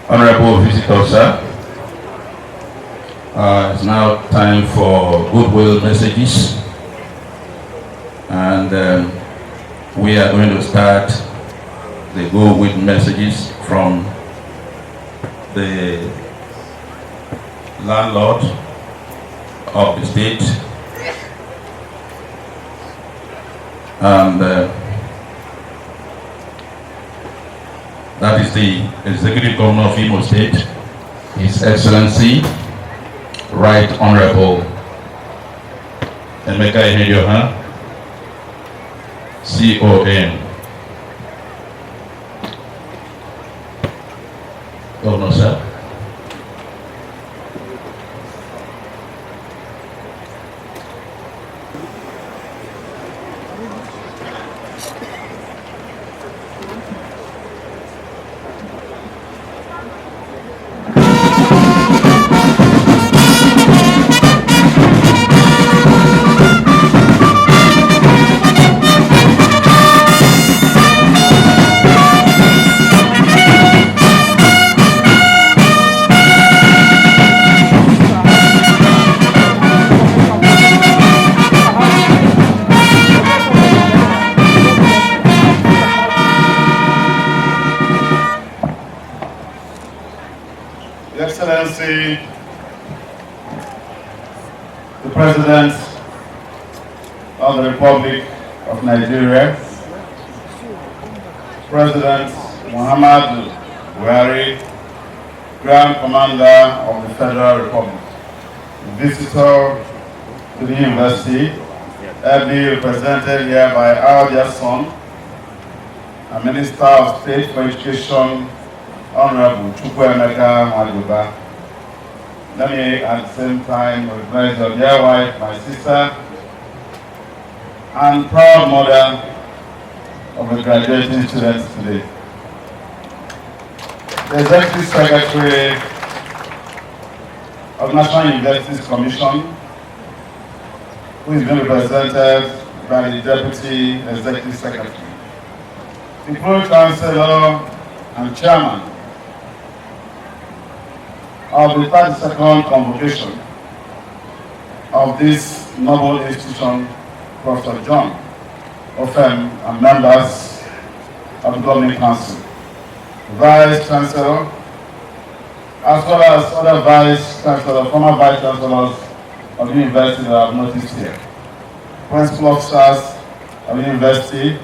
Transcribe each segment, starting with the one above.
Honorable visitors, sir. It's now time for goodwill messages, and we are going to start the goodwill messages from the landlord of the state, and that is the Executive Governor of Imo State, His Excellency, Right Honorable Emeka Ihedioha, CON. Governor, sir. Excellency, the President of the Republic of Nigeria, President Muhammadu Owerri, Grand Commander of the Federal Republic, visitor to the university, ably represented here by our dear son, and Minister of State for Education, Honorable Chukwuemeka Maduba. Let me at the same time recognize your dear wife, my sister, and proud mother of the graduating students today. The Executive Secretary of National Universities Commission, who is being represented by the Deputy Executive Secretary, the Pro Chancellor and Chairman of the 32nd Convocation of this noble institution, Professor John Ofem, and members of the Governing Council, Vice Chancellor, as well as other Vice Chancellor, former Vice Chancellors of the University that I have noticed here, Principal Officers of the University,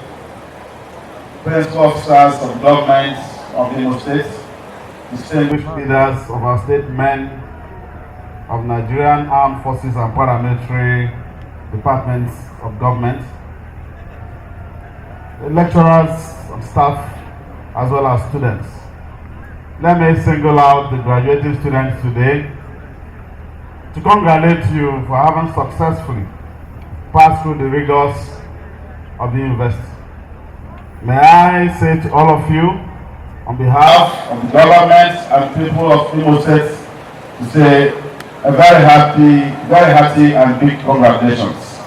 Principal Officers of the Government of the Imo State, distinguished leaders of our state men of Nigerian Armed Forces and paramilitary departments of government, the lecturers and staff, as well as students. Let me single out the graduating students today to congratulate you for having successfully passed through the rigors of the university. May I say to all of you, on behalf of the government and people of Imo State, to say a very happy and big congratulations.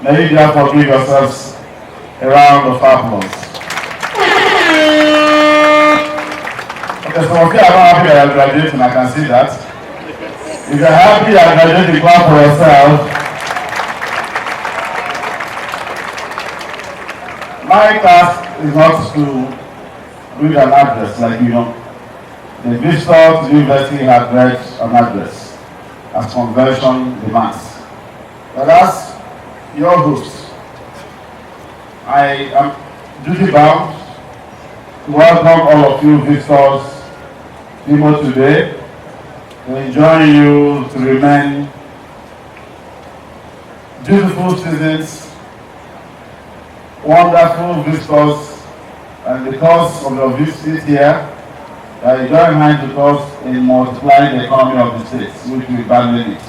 May you therefore give yourselves a round of applause. Okay, some of you are not happy that you are graduating, I can see that. If you are happy and graduating, clap for yourself. My task is not to read an address like you know. The visitor to the university had read an address as convention demands. But as your host, I am duty bound to welcome all of you visitors to Imo today, to enjoin you to remain beautiful citizens, wonderful visitors, and because of your visit here, you join hands with us in multiplying the economy of the state, which we badly need.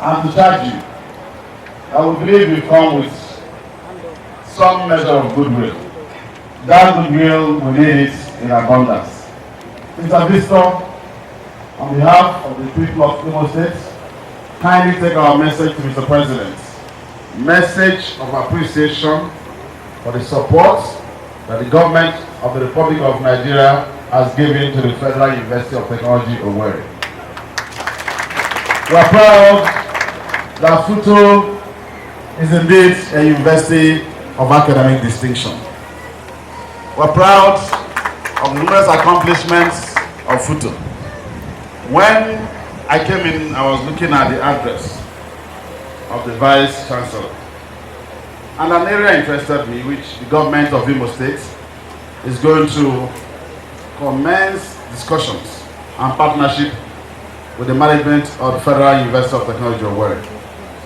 And to charge you, I would believe you come with some measure of goodwill. That goodwill, we need it in abundance. Mr. Visitor, on behalf of the people of Imo State, kindly take our message to Mr. President. Message of appreciation for the support that the government of the Republic of Nigeria has given to the Federal University of Technology, Owerri. We are proud that Futo is indeed a university of academic distinction. We are proud of the numerous accomplishments of Futo. When I came in, I was looking at the address of the Vice Chancellor. And an area interested me, which the government of Imo State is going to commence discussions and partnership with the management of the Federal University of Technology, Owerri.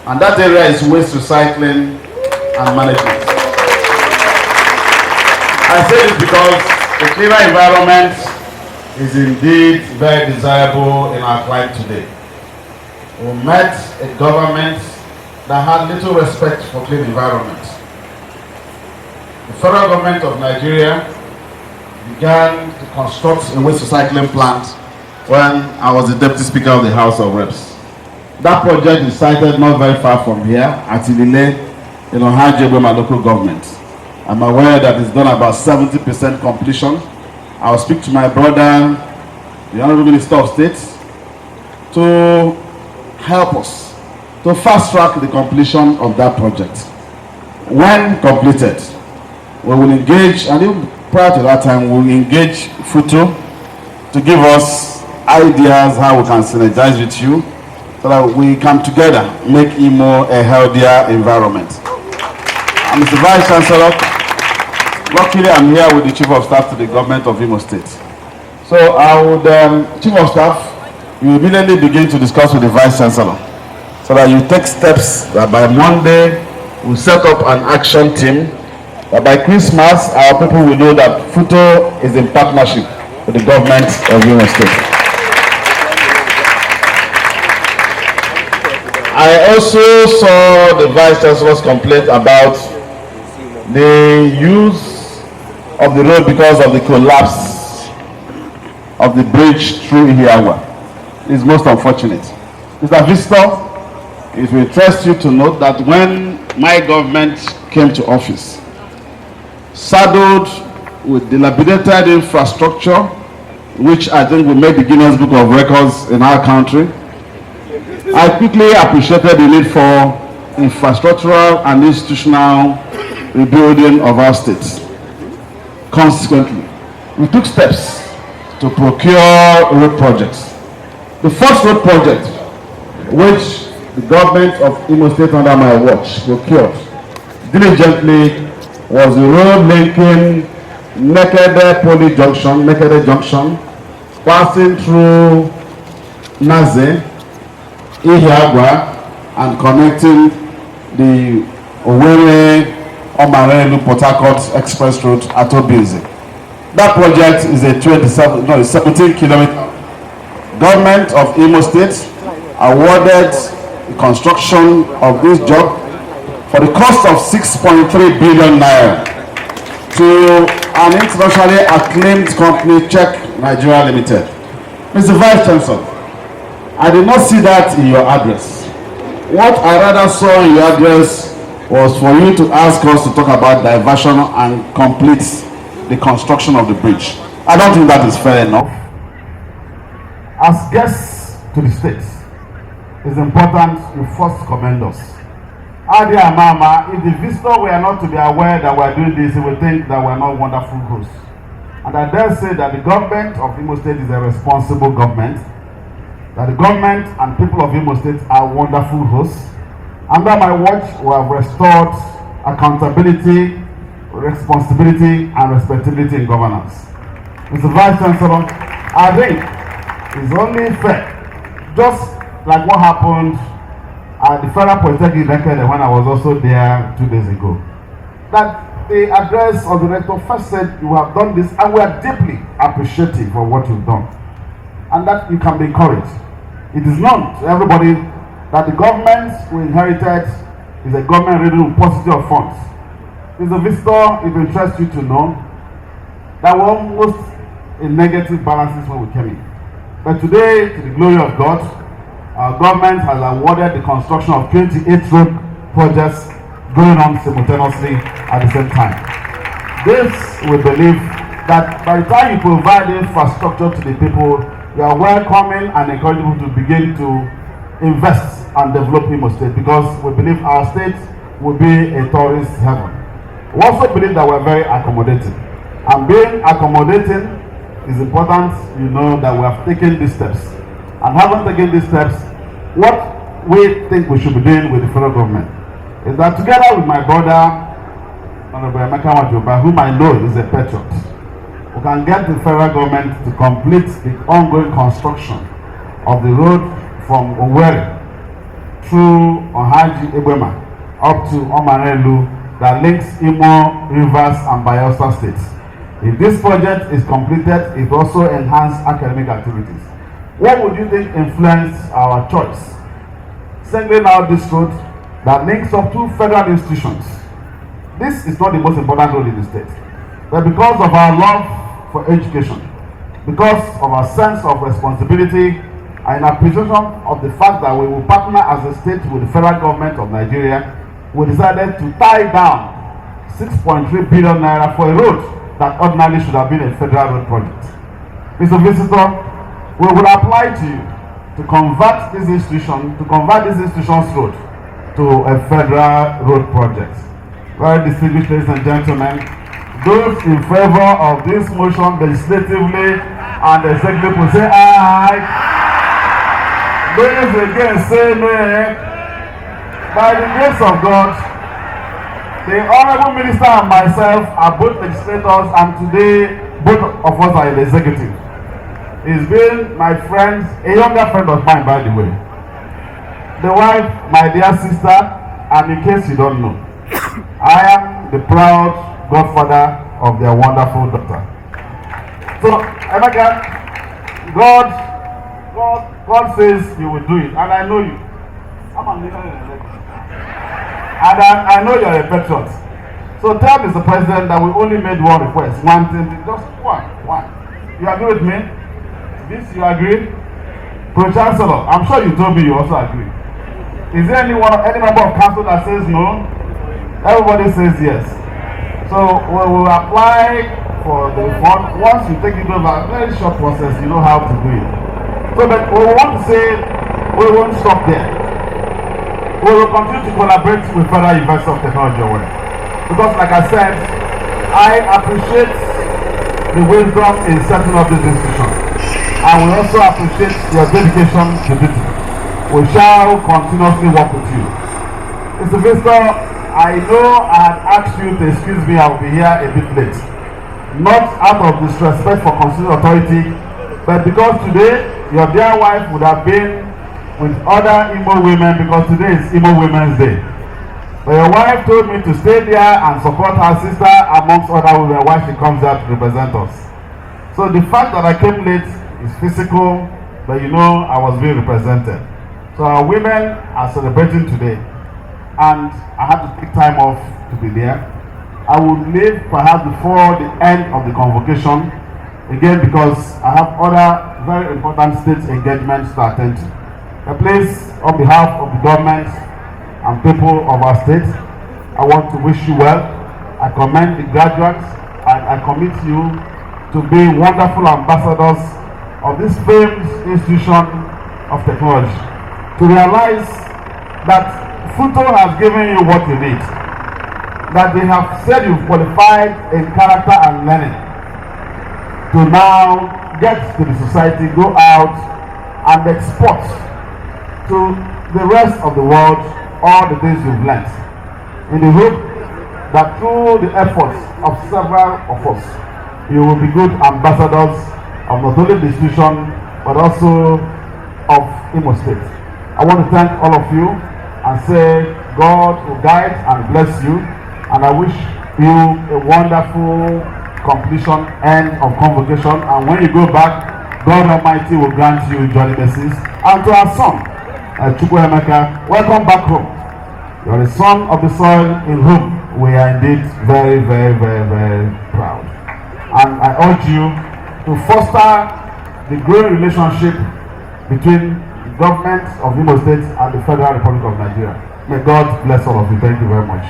And that area is waste recycling and management. I say this because a cleaner environment is indeed very desirable in our climate today. We met a government that had little respect for clean environment. The federal government of Nigeria began to construct a waste recycling plant when I was the Deputy Speaker of the House of Reps. That project is sited not very far from here at Ilile in Ohajebe, my local government. I'm aware that it's done about 70% completion. I'll speak to my brother, the Honorable Minister of State, to help us to fast track the completion of that project. When completed, we will engage, and even prior to that time, we will engage Futo to give us ideas how we can synergize with you so that we can together make Imo a healthier environment. And Mr. Vice Chancellor, luckily I'm here with the Chief of Staff to the government of Imo State. So I would, Chief of Staff, you immediately begin to discuss with the Vice Chancellor so that you take steps that by Monday we'll set up an action team, that by Christmas our people will know that Futo is in partnership with the government of Imo State. I also saw the Vice Chancellor's complaint about the use of the road because of the collapse of the bridge through Ihiawa. It's most unfortunate. Mr. Visitor, it will interest you to note that when my government came to office, saddled with dilapidated infrastructure, which I think will make the Guinness Book of Records in our country, I quickly appreciated the need for infrastructural and institutional rebuilding of our states. Consequently, we took steps to procure road projects. The first road project, which the government of Imo State under my watch procured diligently, was the road linking Nekede Junction, passing through Naze, Ihiagwa, and connecting the Owerri, Omarelu, Port Harcourt Express Road at Obizi. That project is a 17-kilometer. Government of Imo State awarded the construction of this job for the cost of 6.3 billion naira to an internationally acclaimed company, Czech Nigeria Limited. Mr. Vice Chancellor, I did not see that in your address. What I rather saw in your address was for you to ask us to talk about diversion and complete the construction of the bridge. I don't think that is fair enough. As guests to the states, it's important you first commend us. Adia Mama, if the visitor were not to be aware that we are doing this, he would think that we are not wonderful hosts. And I dare say that the government of Imo State is a responsible government, that the government and people of Imo State are wonderful hosts. Under my watch, we have restored accountability, responsibility, and respectability in governance. Mr. Vice Chancellor, I think it's only fair, just like what happened at the Federal Polytechnic record when I was also there 2 days ago, that the address of the rector first said, you have done this and we are deeply appreciative of what you've done, and that you can be encouraged. It is known to everybody that the government we inherited is a government ridden with paucity of funds. Mr. Visitor, it interests you to know that we're almost in negative balances when we came in. But today, to the glory of God, our government has awarded the construction of 28 road projects going on simultaneously at the same time. This, we believe, that by the time you provide infrastructure to the people, you are welcoming and encouraging people to begin to invest and develop Imo State, because we believe our state will be a tourist heaven. We also believe that we're very accommodating. And being accommodating is important, you know, that we have taken these steps. And having taken these steps, what we think we should be doing with the federal government is that together with my brother, Honorable Emeka Wajoba, whom I know is a patriot, we can get the federal government to complete the ongoing construction of the road from Owerri through Ohaji Ebema up to Omarelu that links Imo, Rivers and Bayelsa states. If this project is completed, it will also enhance academic activities. What would you think influenced our choice? Singling out this road that links up two federal institutions. This is not the most important road in the state, but because of our love for education, because of our sense of responsibility, and in appreciation of the fact that we will partner as a state with the federal government of Nigeria, we decided to tie down 6.3 billion naira for a road that ordinarily should have been a federal road project. Mr. Visitor, we will apply to you to convert this institution's road to a federal road project. Very distinguished ladies and gentlemen, those in favor of this motion legislatively and executive will say aye. Those against say nay. By the grace of God, the Honorable Minister and myself are both legislators, and today both of us are in the executive. He's been my friend, a younger friend of mine by the way. The wife, my dear sister, and in case you don't know, I am the proud godfather of their wonderful daughter. So, Emeka, God says He will do it, and I know you. And I know you're a patriot. So tell Mr. President that we only made one request, one thing, just one. You agree with me? This you agree? Pro-Chancellor, I'm sure you told me you also agree. Is there any member of council that says no? Everybody says yes. So we will apply for the fund. Once you take it over, a very short process, you know how to do it. So but we want to say we won't stop there. We will continue to collaborate with federal university of technology Owerri. Because like I said, I appreciate the wisdom in setting up this institution. And we also appreciate your dedication to it. We shall continuously work with you. Mr. Visitor, I know I had asked you to excuse me, I will be here a bit late. Not out of disrespect for constitutional authority, but because today your dear wife would have been with other Imo women, because today is Imo Women's Day. But your wife told me to stay there and support her sister amongst other women while she comes there to represent us. So the fact that I came late is physical, but you know I was being represented. So our women are celebrating today, and I had to take time off to be there. I would leave perhaps before the end of the convocation, again because I have other very important state engagements to attend to. Please, on behalf of the government and people of our state, I want to wish you well. I commend the graduates, and I commit you to be wonderful ambassadors of this famed institution of technology. To realize that Futo has given you what you need. That they have said you've qualified in character and learning. To now get to the society, go out and export to the rest of the world all the things you've learned. In the hope that through the efforts of several of us, you will be good ambassadors of not only the institution, but also of Imo State. I want to thank all of you and say God will guide and bless you, and I wish you a wonderful completion end of convocation, and when you go back, God Almighty will grant you journey mercies. And to our son, Chukwu Emeka, welcome back home. You are a son of the soil in whom we are indeed very, very, very, very proud. And I urge you to foster the growing relationship between the government of Imo State and the Federal Republic of Nigeria. May God bless all of you. Thank you very much.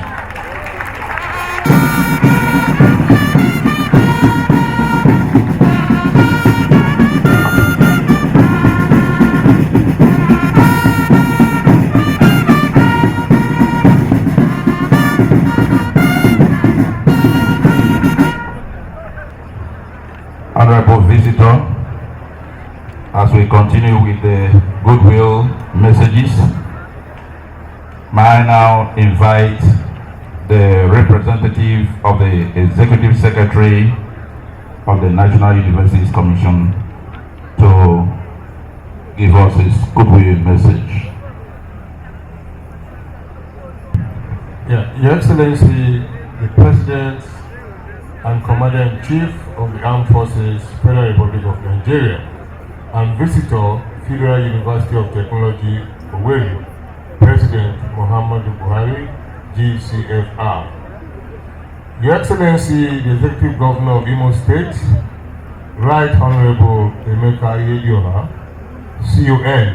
Honorable Visitor, as we continue with the goodwill messages, may I now invite the representative of the Executive Secretary of the National Universities Commission to give us his goodwill message. Your Excellency, the President and Commander-in-Chief of the Armed Forces, Federal Republic of Nigeria, and Visitor, Federal University of Technology, Owerri, President Muhammadu Buhari, GCFR. Your Excellency, the Executive Governor of Imo State, Right Honorable Emeka Yedioha, CON.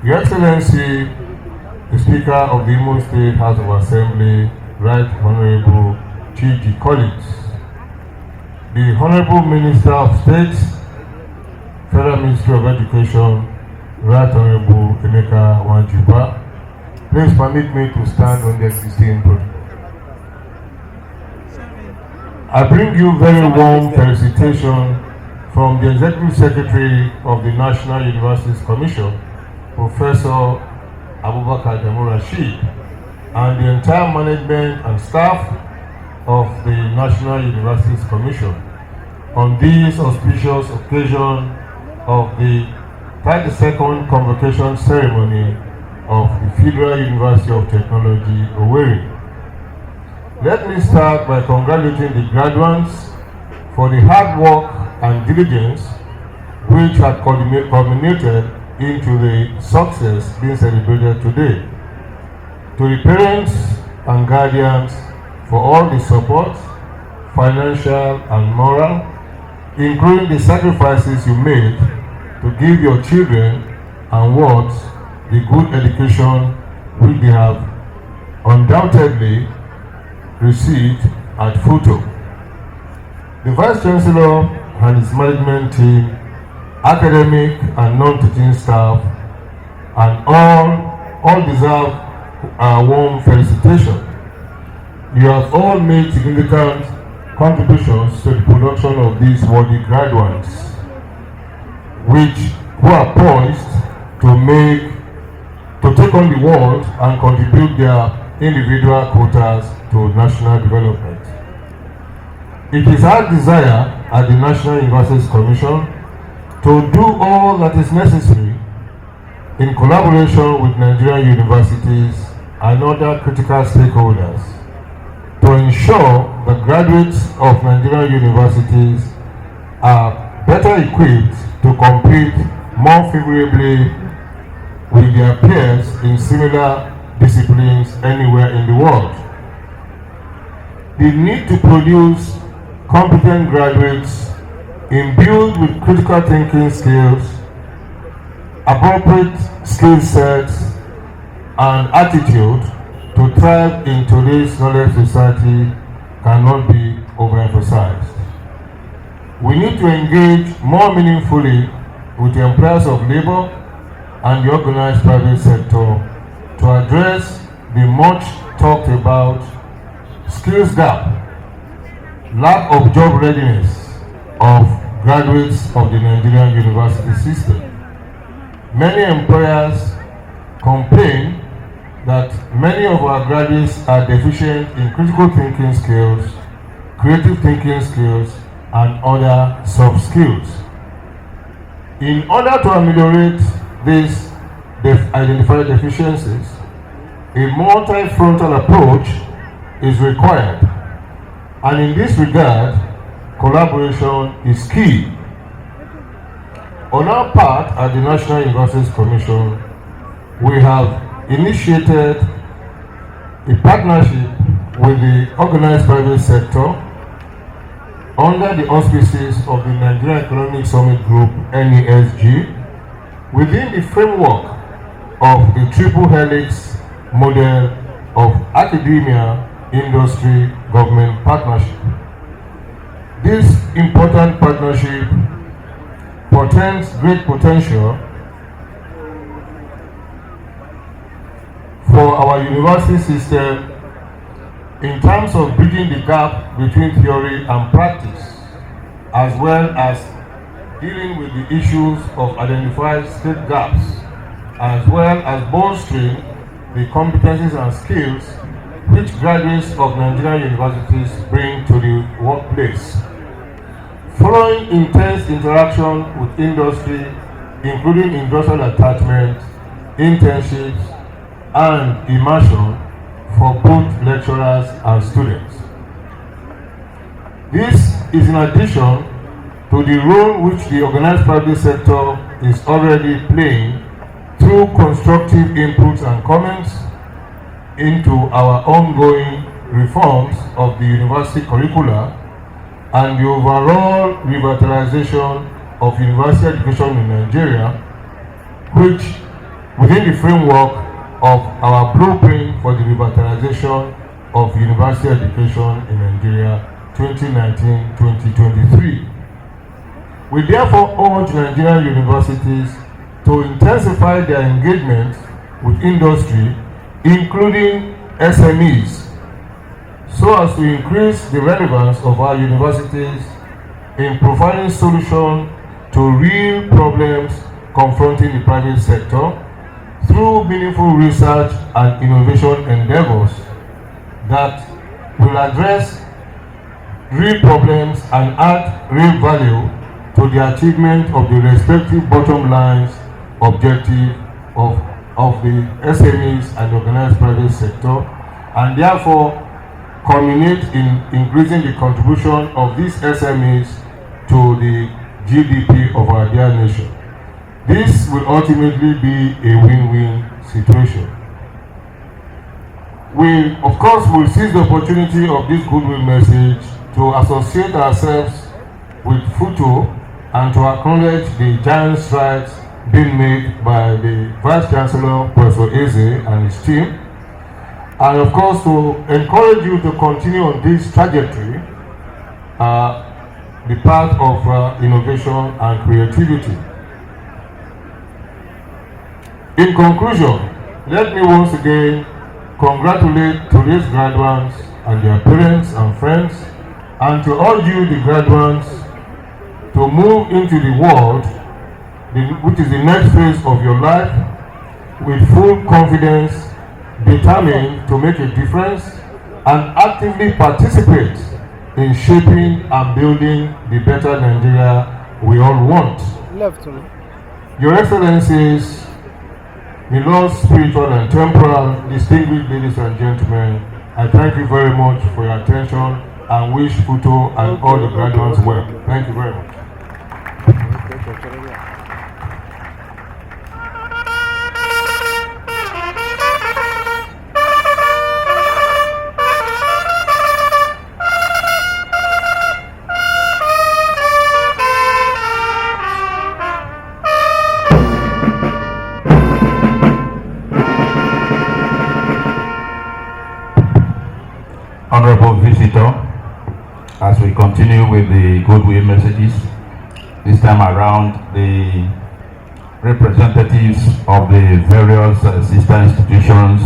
Your Excellency, the Speaker of the Imo State House of Assembly, Right Honorable Chiji Collins, the Honorable Minister of State, Federal Ministry of Education, Right Honorable Emeka Wanjuba. Please permit me to stand on the existing protocol. I bring you very warm felicitation from the Executive Secretary of the National Universities Commission, Professor Abubakar Rashid, and the entire management and staff of the National Universities Commission on this auspicious occasion of the 32nd Convocation ceremony of the Federal University of Technology, Owerri. Let me start by congratulating the graduates for the hard work and diligence which had culminated into the success being celebrated today. To the parents and guardians for all the support, financial and moral, including the sacrifices you made to give your children and what the good education which they have undoubtedly received at Futo. The Vice Chancellor and his management team, academic and non-teaching staff, and all deserve a warm felicitation. You have all made significant contributions to the production of these worthy graduates, who are poised to take on the world and contribute their individual quotas to national development. It is our desire at the National Universities Commission to do all that is necessary in collaboration with Nigerian universities and other critical stakeholders to ensure that graduates of Nigerian universities are better equipped to compete more favorably with their peers in similar disciplines anywhere in the world. The need to produce competent graduates imbued with critical thinking skills, appropriate skill sets, and attitude to thrive in today's knowledge society cannot be overemphasized. We need to engage more meaningfully with the employers of labor and the organized private sector to address the much talked about skills gap, lack of job readiness of graduates of the Nigerian university system. Many employers complain that many of our graduates are deficient in critical thinking skills, creative thinking skills, and other soft skills. In order to ameliorate these identified deficiencies, a multi-frontal approach is required, and in this regard, collaboration is key. On our part at the National Universities Commission, we have initiated a partnership with the organized private sector under the auspices of the Nigerian Economic Summit Group, NESG, within the framework of the triple helix model of academia, industry, government partnership. This important partnership portends great potential for our university system in terms of bridging the gap between theory and practice, as well as dealing with the issues of identified state gaps, as well as bolstering the competencies and skills which graduates of Nigerian universities bring to the workplace. Following intense interaction with industry, including industrial attachment, internships, and immersion for both lecturers and students. This is in addition to the role which the organized private sector is already playing through constructive inputs and comments into our ongoing reforms of the university curricula and the overall revitalization of university education in Nigeria, which, within the framework of our blueprint for the revitalization of university education in Nigeria 2019-2023. We therefore urge Nigerian universities to intensify their engagement with industry, including SMEs, so as to increase the relevance of our universities in providing solutions to real problems confronting the private sector through meaningful research and innovation endeavors that will address real problems and add real value to the achievement of the respective bottom lines objective of the SMEs and organized private sector, and therefore culminate in increasing the contribution of these SMEs to the GDP of our dear nation. This will ultimately be a win-win situation. We, of course, will seize the opportunity of this goodwill message to associate ourselves with Futo and to acknowledge the giant strides being made by the Vice Chancellor, Professor Eze, and his team, and of course to encourage you to continue on this trajectory, the path of innovation and creativity. In conclusion, let me once again congratulate today's graduates and their parents and friends, and to urge you, the graduates, to move into the world, which is the next phase of your life, with full confidence, determined to make a difference, and actively participate in shaping and building the better Nigeria we all want. Your Excellencies, my Lord, spiritual and temporal, distinguished ladies and gentlemen, I thank you very much for your attention and wish Futo and all the graduates well. Thank you very much. Honorable visitor, as we continue with the goodwill messages, this time around the representatives of the various sister institutions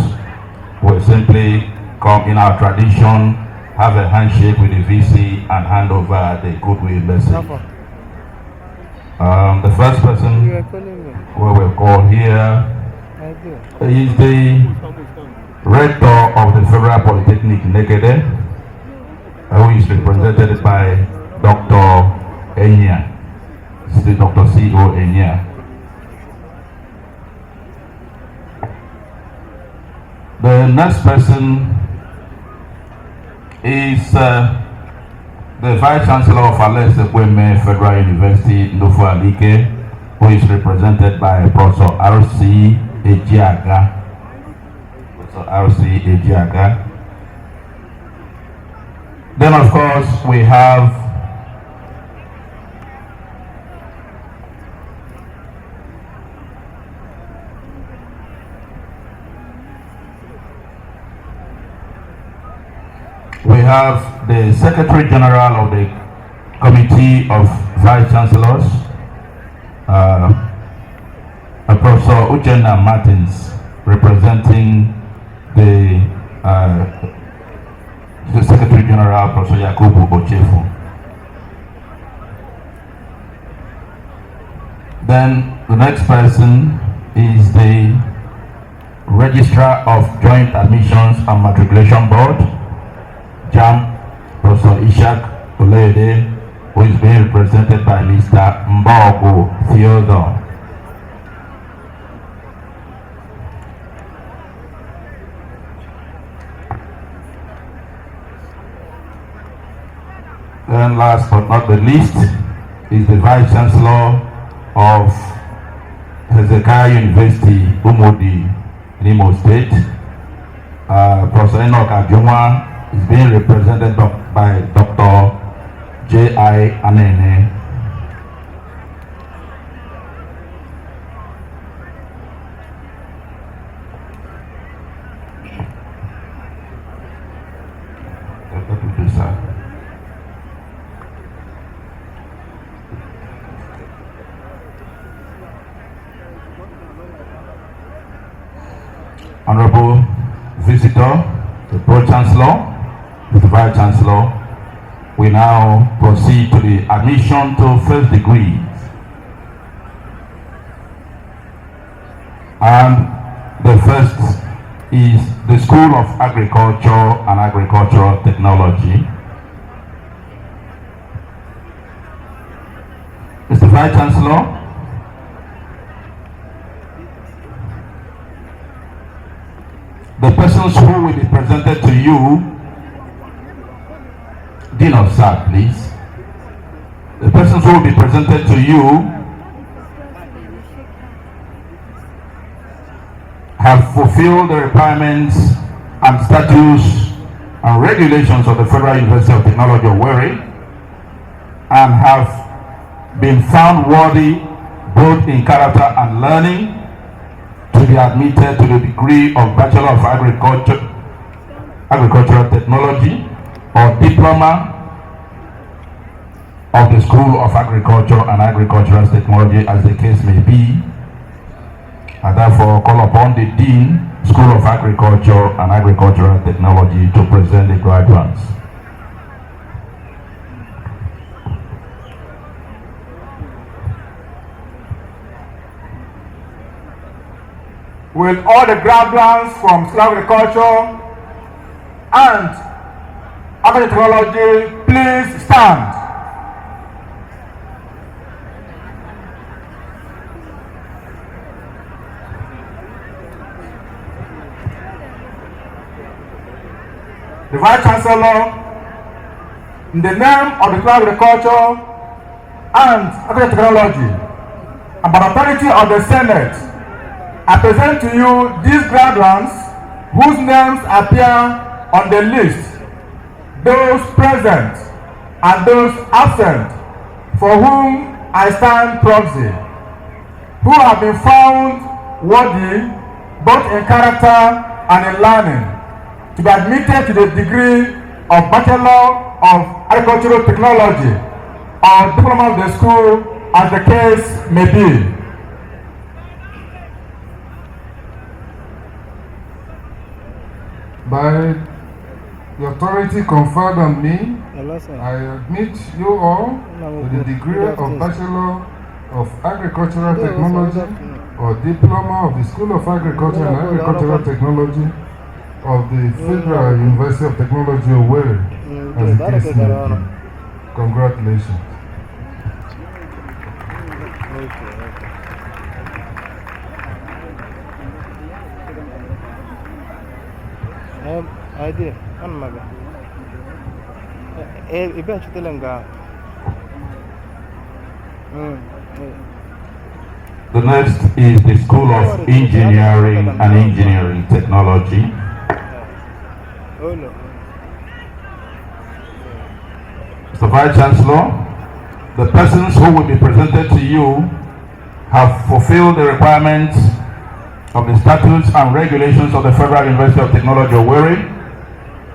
will simply come in our tradition, have a handshake with the VC and hand over the goodwill message. The first person we will call here is the Rector of the Federal Polytechnic Negede, who is represented by Dr. Enya, Dr. C.O. Enya. The next person is the Vice Chancellor of Alex Ekweme Federal University, Nufo Alike, who is represented by Professor R.C. Ejiaga. Then, of course, we have the Secretary General of the Committee of Vice Chancellors, Professor Uchenna Martins, representing the Secretary General, Professor Yakubu Ochefu. Then the next person is the Registrar of Joint Admissions and Matriculation Board, JAM, Professor Ishak Olede, who is being represented by Mr. Mbogo Theodore. Then last but not the least is the Vice Chancellor of Hezekiah University, Umodi, in Imo State. Professor Enoch Ajunwa is being represented by Dr. J.I. Anene. Honorable Visitor, the Pro-Chancellor, the Vice Chancellor, we now proceed to the admission to first degree. And the first is the School of Agriculture and Agricultural Technology. Mr. Vice Chancellor, the persons who will be presented to you, Dean of SAT, please. The persons who will be presented to you have fulfilled the requirements and statutes and regulations of the Federal University of Technology, Owerri, and have been found worthy both in character and learning to be admitted to the degree of Bachelor of Agricultural Technology or Diploma of the School of Agriculture and Agricultural Technology, as the case may be. I therefore call upon the Dean, School of Agriculture and Agricultural Technology, to present the graduates. Will all the graduates from School of Agriculture and Agricultural Technology please stand? The Vice Chancellor, in the name of the School of Agriculture and Agricultural Technology, and by the authority of the Senate, I present to you these graduates whose names appear on the list, those present and those absent, for whom I stand proxy, who have been found worthy both in character and in learning to be admitted to the degree of Bachelor of Agricultural Technology or Diploma of the school, as the case may be. By the authority conferred on me, I admit you all to the degree of Bachelor of Agricultural Technology or Diploma of the School of Agriculture and Agricultural Technology of the Federal University of Technology, Owerri, as the case may be. Congratulations. Idea, Anmaga. The next is the School of Engineering and Engineering Technology. Mr. Vice Chancellor, the persons who will be presented to you have fulfilled the requirements of the statutes and regulations of the Federal University of Technology, Owerri,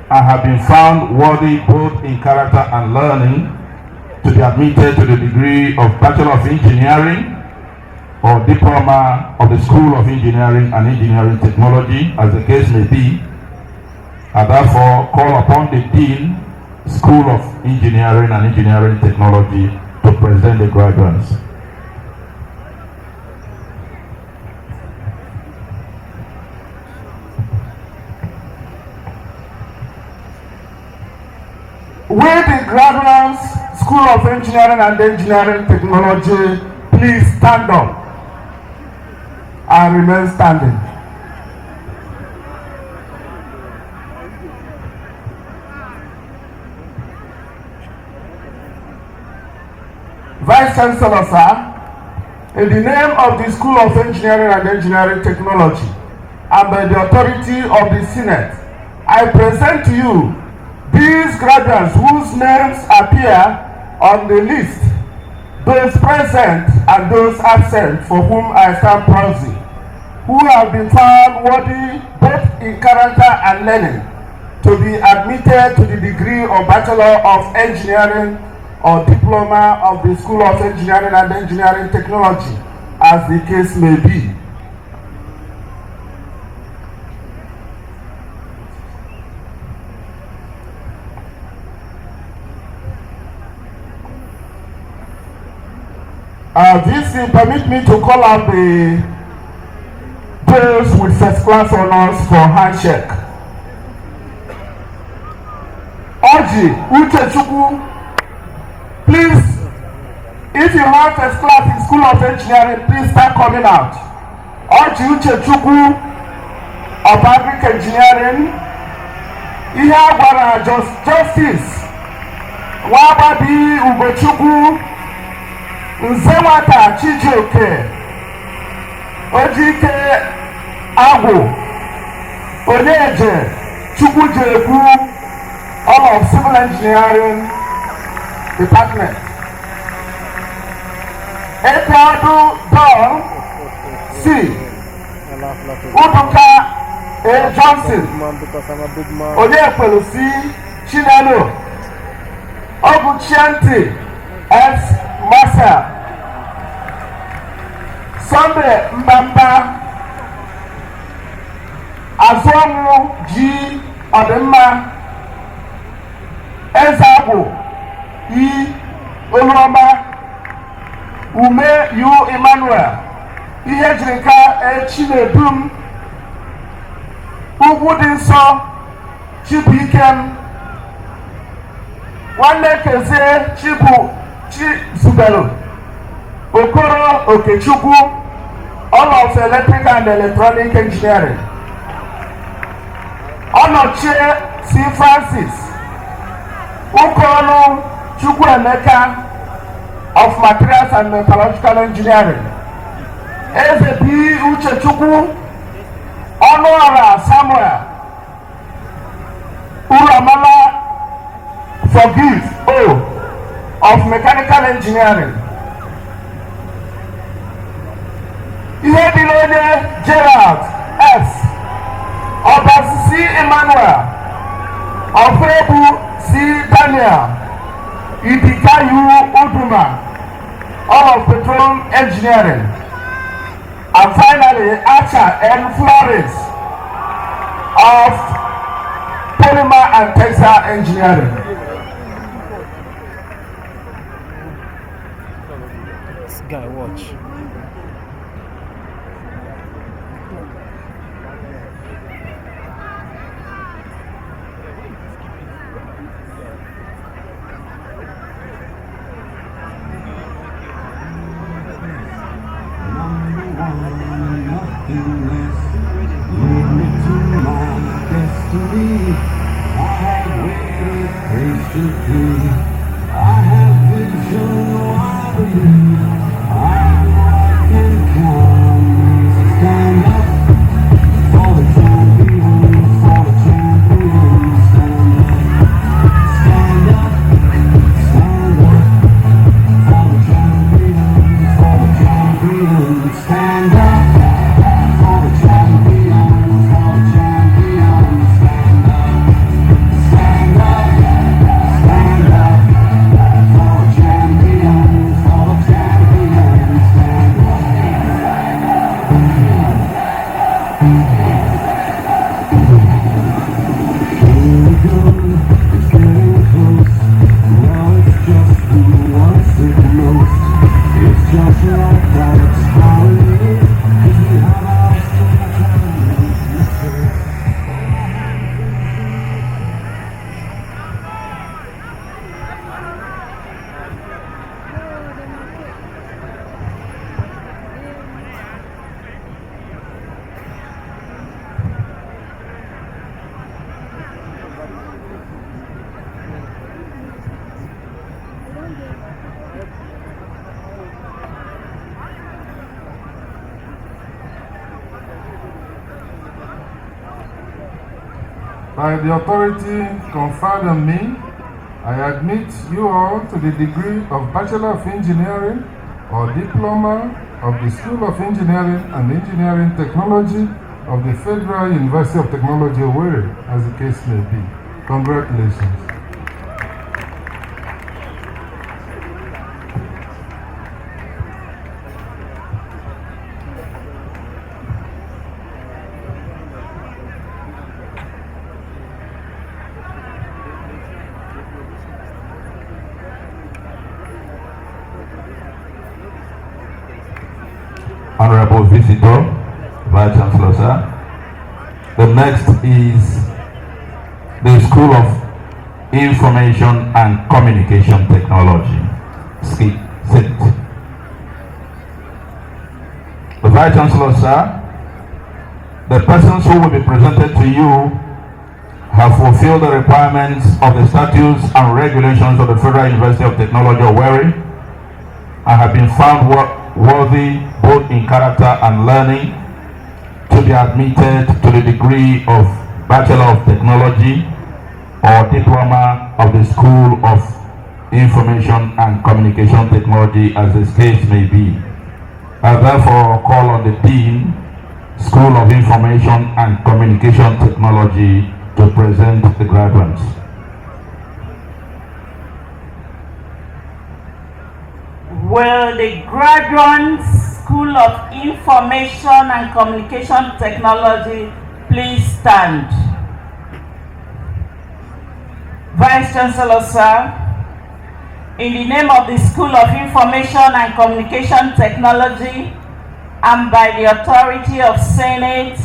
and have been found worthy both in character and learning to be admitted to the degree of Bachelor of Engineering or Diploma of the School of Engineering and Engineering Technology, as the case may be. I therefore call upon the Dean, School of Engineering and Engineering Technology, to present the graduates. graduates, School of Engineering and Engineering Technology, please stand up and remain standing. Vice Chancellor, sir, in the name of the School of Engineering and Engineering Technology and by the authority of the Senate, I present to you these graduates whose names appear on the list, those present and those absent for whom I stand proxy, who have been found worthy both in character and learning to be admitted to the degree of Bachelor of Engineering or Diploma of the School of Engineering and Engineering Technology, as the case may be. This will permit me to call out those with first class honors for handshake. Oji Uchechukwu, please, if you have first class in School of Engineering, please start coming out. Oji Uchechukwu of Agric Engineering, ihe agwara Justice Wababi Ugochukwu, Nzewata Chijioke, Ojike Agwu, Oneje Chukwujekwu, all of Civil Engineering Department. Ekwadu Don C. Uduka A. Johnson, Onyekwelu C. Chinelo, Oguchianti S. Marcel, Sunday Mbamba, Azomu G. Odemma, Ezabu E. Oloma, Ume U. Emmanuel, Ihejirika E. Chinedum, Ugwudinso Chibuikem, Nwanne Keze Chizubelu, Okoro Okechukwu, all of electrical and electronic engineering. Onochie C. Francis, Ukonu Chukwuemeka of materials and metallurgical engineering. Eze B. Uchechukwu, Onuara Samuel, Uramala Forgive O. of mechanical engineering. Ihedilone Gerald S. Obas C. Emmanuel, Ofrebu C. Daniel, Idikayu Uduma, all of petroleum engineering. And finally, Acha N. Flores of polymer and textile engineering. Guy, watch. By the authority conferred on me, I admit you all to the degree of Bachelor of Engineering or Diploma of the School of Engineering and Engineering Technology of the Federal University of Technology, Owerri, as the case may be. Congratulations. Honorable Visitor, Vice Chancellor, sir. The next is the School of Information and Communication Technology. Sit. The Vice Chancellor, sir, the persons who will be presented to you have fulfilled the requirements of the statutes and regulations of the Federal University of Technology, Owerri, and have been found worthy both in character and learning to be admitted to the degree of Bachelor of Technology or Diploma of the School of Information and Communication Technology, as the case may be. I therefore call on the Dean, School of Information and Communication Technology, to present the graduates. Will the graduates, School of Information and Communication Technology, please stand? Vice Chancellor, sir, in the name of the School of Information and Communication Technology and by the authority of Senate,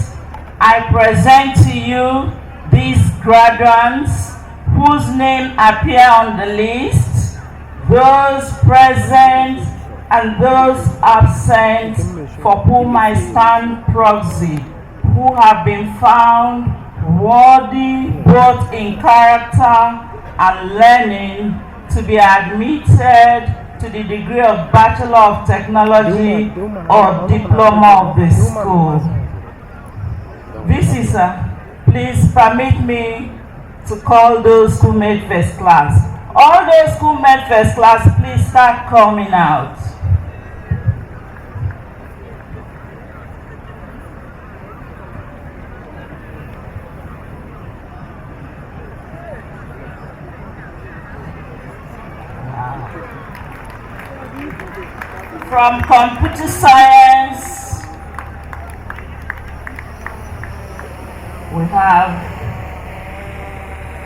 I present to you these graduates whose name appear on the list, those present and those absent, for whom I stand proxy, who have been found worthy both in character and learning to be admitted to the degree of Bachelor of Technology or Diploma of the school. This is please permit me to call those who made first class. All those who made first class, please start coming out. From computer science, we have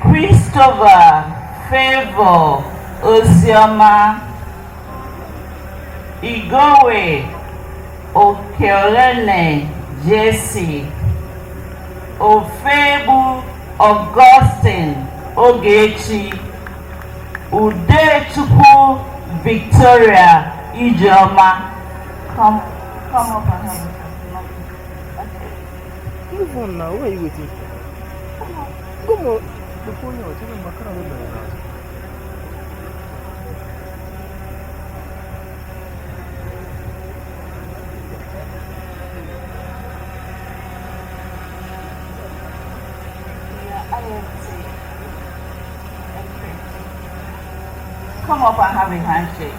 Christopher Favor Ozioma, Igowe Okeolene Jesse, Ofebu Augustine Ogechi, Udechukwu Victoria Ijeoma. Come up and have a Move on now, where are you waiting for? Come on. Before you are telling my come up and have a handshake.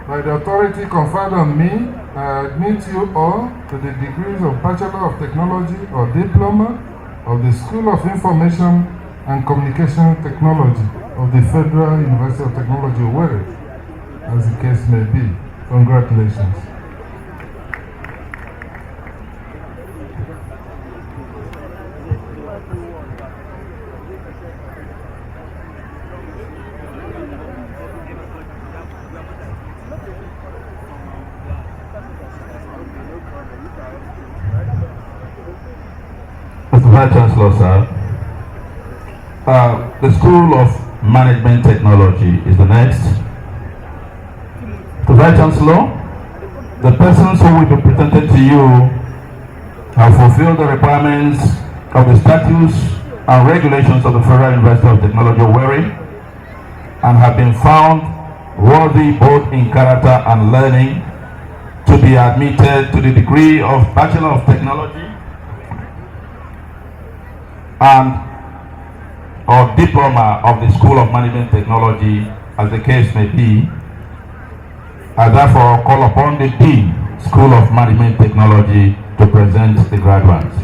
By the authority conferred on me, I admit you all to the degrees of Bachelor of Technology or Diploma of the School of Information and Communication Technology of the Federal University of Technology, Owerri, as the case may be. Congratulations. Mr. Vice Chancellor, sir, the School of Management Technology is the next. Mr. Vice Chancellor, the persons who will be presented to you have fulfilled the requirements of the statutes and regulations of the Federal University of Technology, Owerri, and have been found worthy both in character and learning to be admitted to the degree of Bachelor of Technology and or diploma of the School of Management Technology, as the case may be. I therefore call upon the Dean, School of Management Technology, to present the graduates.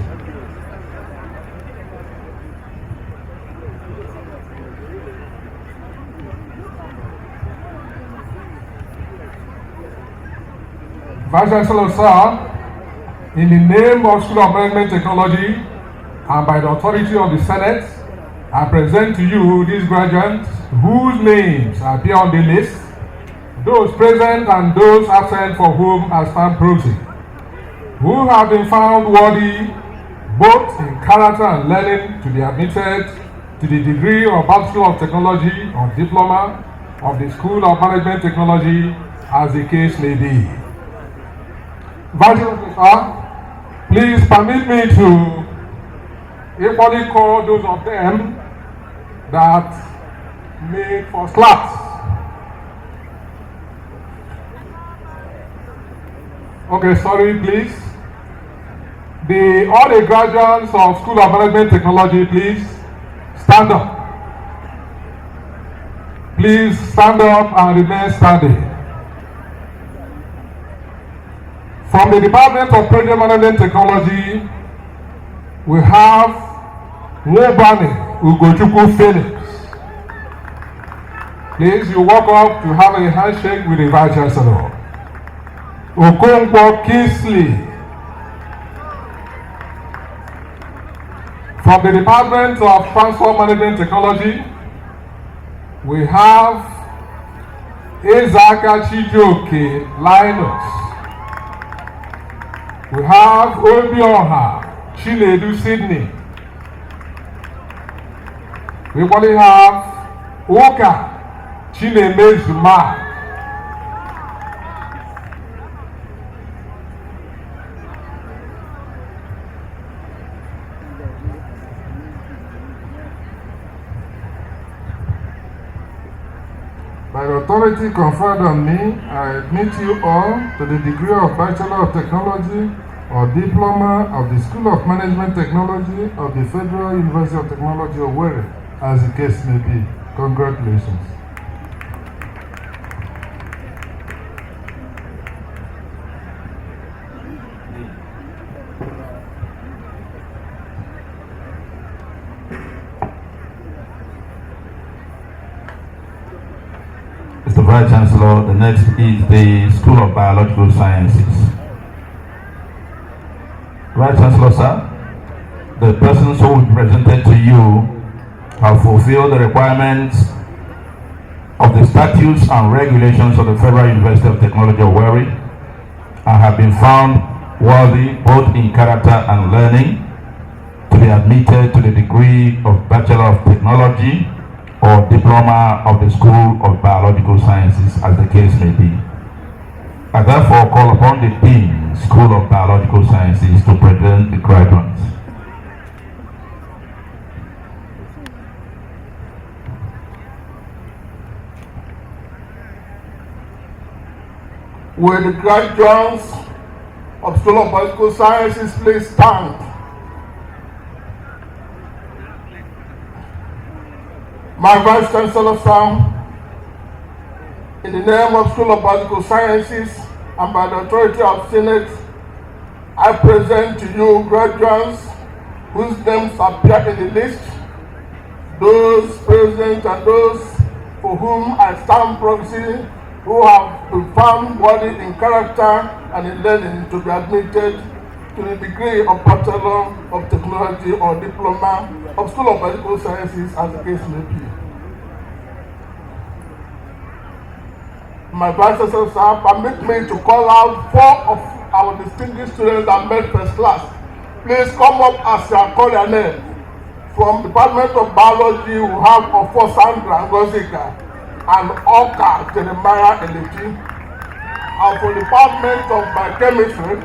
Vice Chancellor, sir, in the name of School of Management Technology and by the authority of the Senate, I present to you these graduates whose names appear on the list, those present and those absent for whom I stand proxy, who have been found worthy both in character and learning to be admitted to the degree of Bachelor of Technology or Diploma of the School of Management Technology, as the case may be. Vice Chancellor, please permit me to equally call those of them that made first class. Okay, sorry, please. All the graduates of School of Management Technology, please stand up. Please stand up and remain standing. From the Department of Project Management Technology, we have Nwobani Ugochukwu Felix. Please, you walk up to have a handshake with the Vice Chancellor. Okonkwo Kingsley. From the Department of Transport Management Technology, we have Ezaka Chijioke Linus. We have Obioha Chinedu Sydney. We only have Oka Chinemezuma. By the authority conferred on me, I admit you all to the degree of Bachelor of Technology or Diploma of the School of Management Technology of the Federal University of Technology, Owerri, as the case may be. Congratulations. Mr. Vice Chancellor, the next is the School of Biological Sciences. Vice Chancellor, sir, the persons who will be presented to you have fulfilled the requirements of the statutes and regulations of the Federal University of Technology, Owerri, and have been found worthy both in character and learning to be admitted to the degree of Bachelor of Technology or Diploma of the School of Biological Sciences, as the case may be. I therefore call upon the Dean, School of Biological Sciences, to present the graduates. Will the graduates of School of Biological Sciences please stand? My Vice Chancellor, sir, in the name of School of Biological Sciences and by the authority of Senate, I present to you graduates whose names appear in the list, those present and those for whom I stand proxy, who have been found worthy in character and in learning to be admitted to the degree of Bachelor of Technology or Diploma of School of Medical Sciences, as the case may be. My vice chancellor, sir, permit me to call out 4 of our distinguished students that made first class. Please come up as you are called their name. From Department of Biology, we have Ofo Sandra Ngozika and Oka Jeremiah Elechi. And for Department of Biochemistry,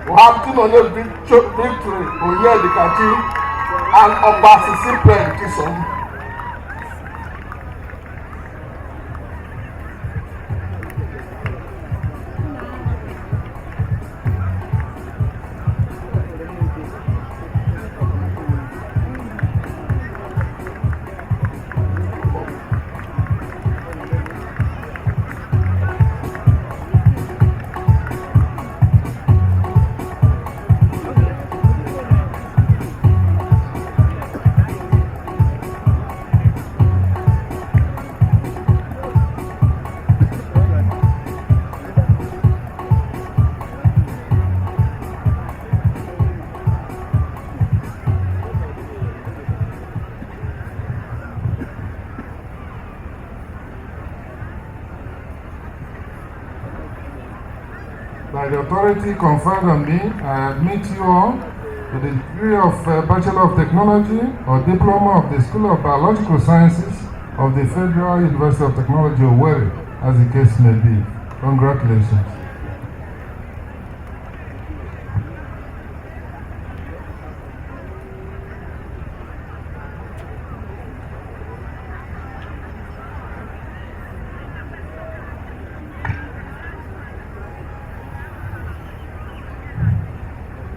we have Tinone Victory Onyedikachi and Obasisi Tison. By the authority conferred on me, I admit you all to the degree of Bachelor of Technology or Diploma of the School of Biological Sciences of the Federal University of Technology, Owerri, as the case may be. Congratulations.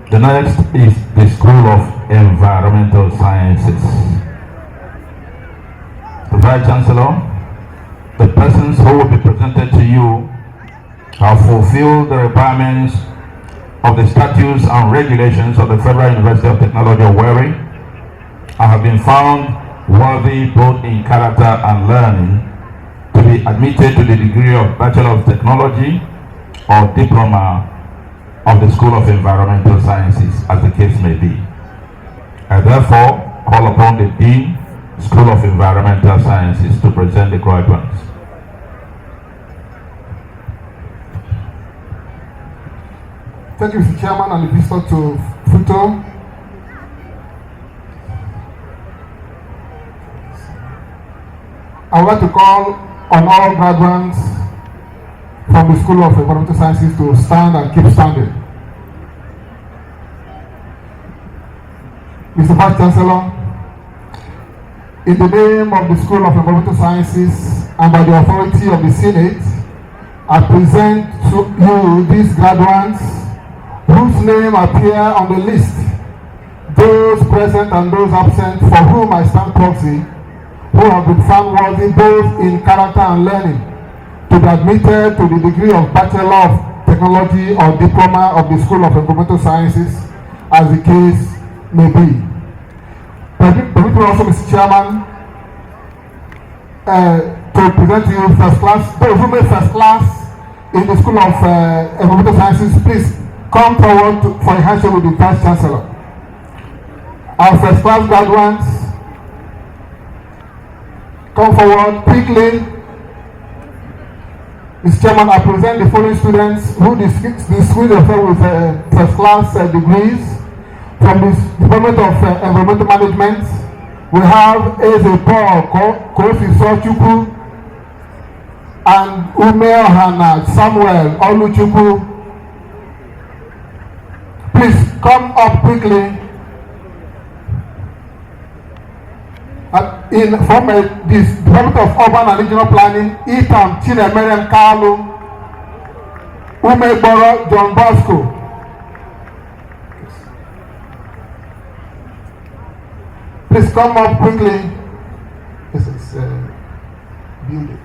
The next is the School of Environmental Sciences. The Vice Chancellor, the persons who will be presented to you have fulfilled the requirements of the statutes and regulations of the Federal University of Technology, Owerri, and have been found worthy both in character and learning to be admitted to the degree of Bachelor of Technology or Diploma of the School of Environmental Sciences, as the case may be. I therefore call upon the Dean, School of Environmental Sciences, to present the graduates. Thank you, Mr. Chairman, and the visitor to Futo. I would like to call on all graduates from the School of Environmental Sciences to stand and keep standing. Mr. Vice Chancellor, in the name of the School of Environmental Sciences and by the authority of the Senate, I present to you these graduates whose name appear on the list, those present and those absent for whom I stand proxy, who have been found worthy both in character and learning to be admitted to the degree of Bachelor of Technology or Diploma of the School of Environmental Sciences, as the case may be. Permit me also, Mr. Chairman, to present to you first class. Those who made first class in the School of Environmental Sciences, please come forward for a handshake with the Vice Chancellor. Our first class graduates, come forward quickly. Mr. Chairman, I present the following students who distinguished themselves with first class degrees from the Department of Environmental Management. We have Eze Paul Kofi Sochukwu and Ume Hana Samuel Oluchukwu. Please come up quickly. From this Department of Urban and Regional Planning, Itam Chinemerem Kalu, Umegboro John Bosco. Please come up quickly. This is building.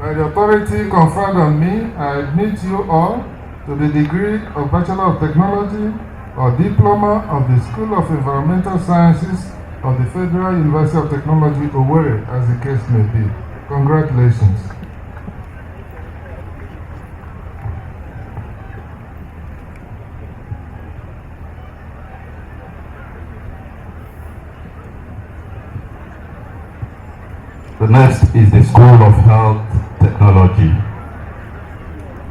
By the authority conferred on me, I admit you all to the degree of Bachelor of Technology or Diploma of the School of Environmental Sciences of the Federal University of Technology, Owerri, as the case may be. Congratulations. The next is the School of Health Technology.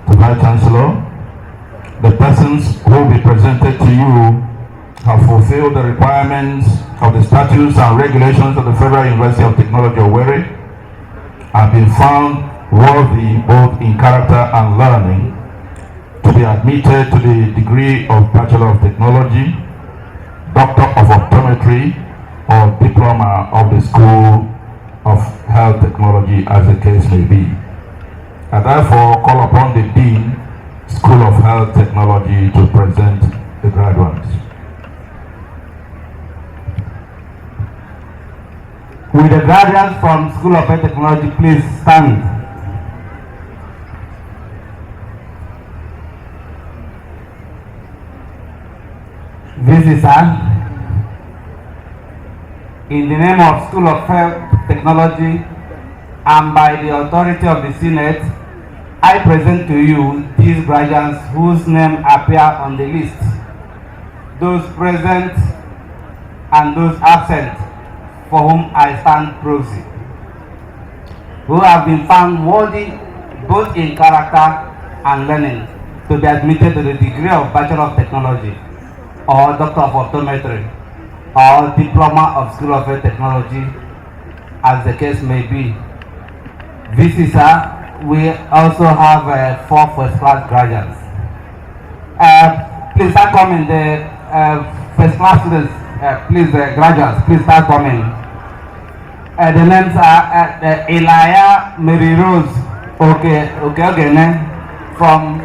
The Vice Chancellor, the persons who will be presented to you have fulfilled the requirements of the statutes and regulations of the Federal University of Technology, Owerri, and been found worthy both in character and learning to be admitted to the degree of Bachelor of Technology, Doctor of Optometry, or Diploma of the School of Health Technology, as the case may be. I therefore call upon the Dean, School of Health Technology, to present the graduates. Will the graduates from School of Health Technology please stand? Visitor, in the name of School of Health Technology and by the authority of the Senate, I present to you these graduates whose names appear on the list. Those present and those absent for whom I stand proxy, who have been found worthy both in character and learning to be admitted to the degree of Bachelor of Technology or Doctor of Optometry or Diploma of School of Health Technology, as the case may be. This is we also have 4 first-class graduates. Please start coming, the first-class students, please, graduates, please start coming. The names are Elia Mary Rose Ogene from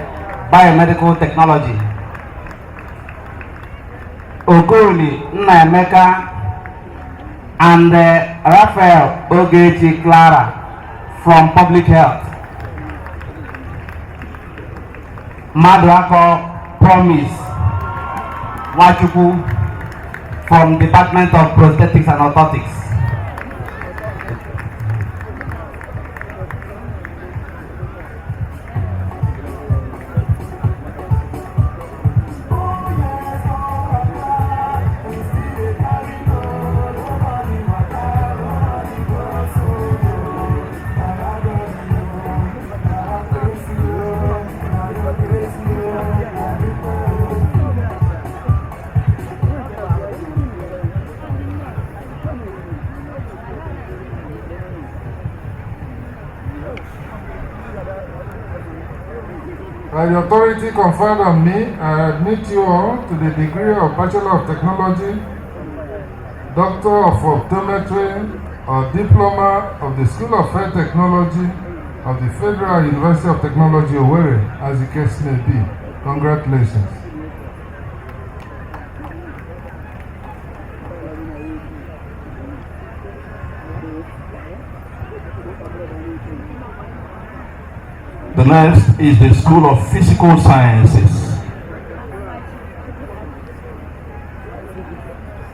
Biomedical Technology, Okoli Nnaemeka and Raphael Ogechi Clara from Public Health. Maduako Promise Wachuku from Department of Prosthetics and Orthotics. By the authority conferred on me, I admit you all to the degree of Bachelor of Technology, Doctor of Optometry, or Diploma of the School of Health Technology of the Federal University of Technology, Owerri, as the case may be. Congratulations. The next is the School of Physical Sciences.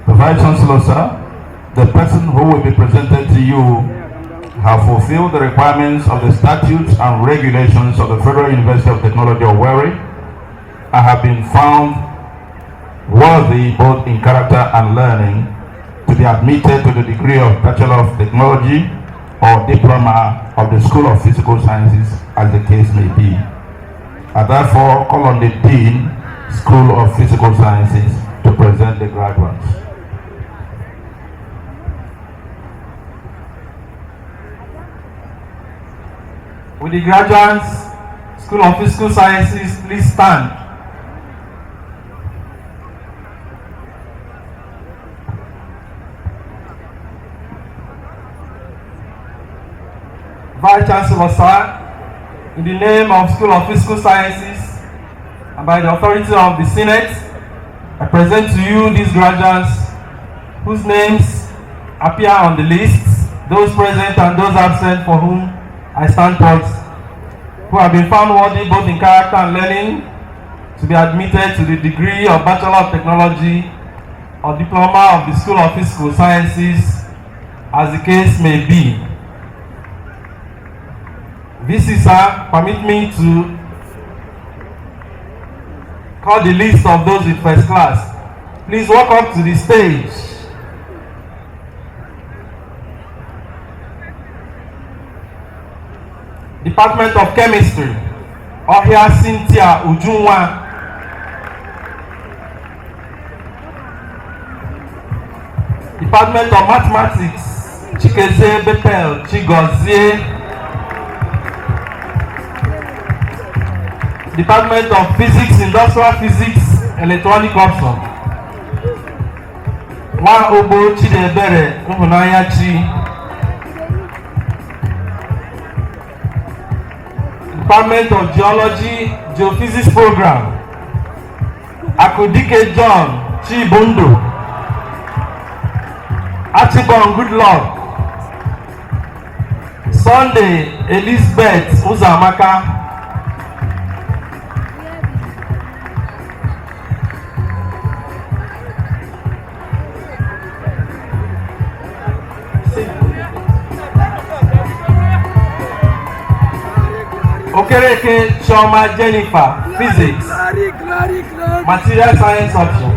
The Vice Chancellor, sir, the person who will be presented to you have fulfilled the requirements of the statutes and regulations of the Federal University of Technology, Owerri, and have been found worthy both in character and learning to be admitted to the degree of Bachelor of Technology or Diploma of the School of Physical Sciences, as the case may be. I therefore call on the Dean, School of Physical Sciences, to present the graduates. Will the graduates, School of Physical Sciences, please stand? Vice Chancellor, sir, in the name of School of Physical Sciences and by the authority of the Senate, I present to you these graduates whose names appear on the list, those present and those absent for whom I stand forth, who have been found worthy both in character and learning to be admitted to the degree of Bachelor of Technology or Diploma of the School of Physical Sciences, as the case may be. VC, sir, permit me to call the list of those with first class. Please walk up to the stage. Department of Chemistry, Ohia Cynthia Ujunwa. Department of Mathematics, Chikeze Bethel Chigozie. Department of Physics, Industrial Physics, Electronic Option. Nwa Obo Chidebere Nhunanya Chi. Department of Geology, Geophysics Program. Akudike John Chibundo. Achibon Goodluck. Sunday Elizabeth Uzamaka. Okereke Choma Jennifer, Physics, Material Science Option.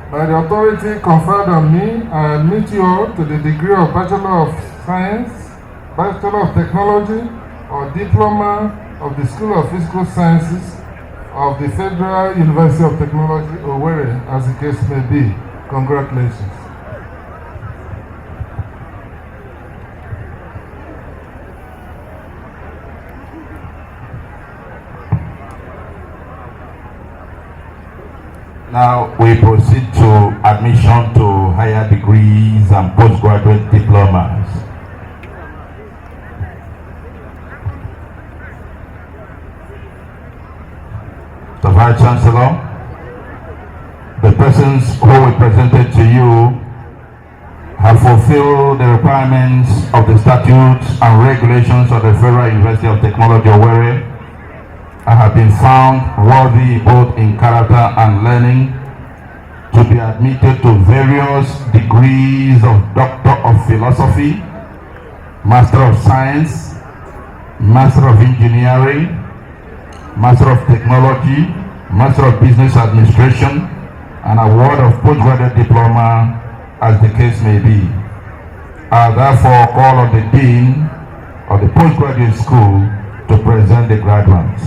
By the authority conferred on me, I admit you all to the degree of Bachelor of Science, Bachelor of Technology, or Diploma of the School of Physical Sciences of the Federal University of Technology, Owerri, as the case may be. Congratulations. Now we proceed to admission to higher degrees and postgraduate diplomas. The Vice Chancellor, the persons who were presented to you have fulfilled the requirements of the statutes and regulations of the Federal University of Technology, Owerri, and have been found worthy both in character and learning to be admitted to various degrees of Doctor of Philosophy, Master of Science, Master of Engineering, Master of Technology, Master of Business Administration, and award of postgraduate diploma as the case may be. I therefore call on the Dean of the Postgraduate School to present the graduates.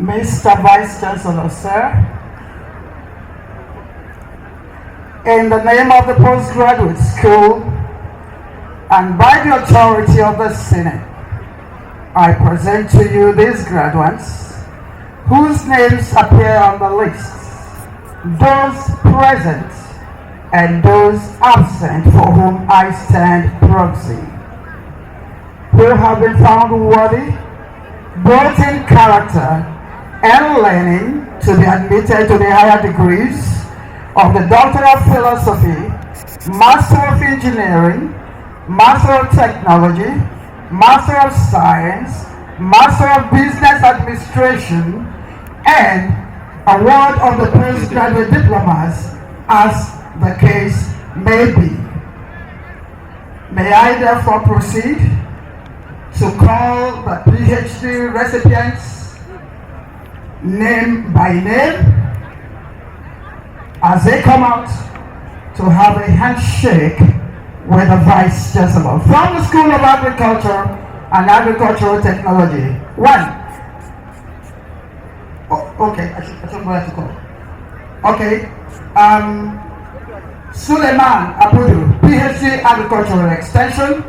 Mr. Vice Chancellor, sir, in the name of the Postgraduate School and by the authority of the Senate, I present to you these graduates whose names appear on the list, those present and those absent for whom I stand proxy, who have been found worthy both in character and learning to be admitted to the higher degrees of the Doctor of Philosophy, Master of Engineering, Master of Technology, Master of Science, Master of Business Administration, and award of the postgraduate diplomas as the case may be. May I therefore proceed to call the PhD recipients name by name as they come out to have a handshake with the Vice Chancellor from the School of Agriculture and Agricultural Technology. One. Oh, okay, I should go to call. Okay. Suleiman Abudu, PhD Agricultural Extension.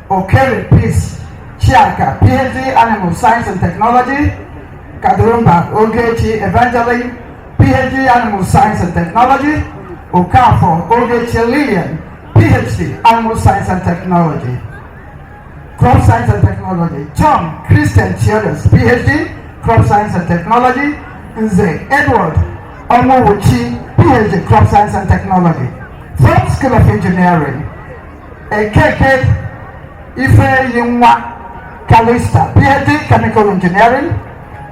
Okere Peace Chiaka, PhD Animal Science and Technology. Kadurumba Ogechi Evangeline, PhD Animal Science and Technology. Okafo Ogechi Lillian, PhD Animal Science and Technology. Crop Science and Technology. John Christian Childers, PhD Crop Science and Technology. Nze Edward Omowuchi, PhD Crop Science and Technology. From School of Engineering. Ekeke Ife Yinwa Kalista, PhD Chemical Engineering.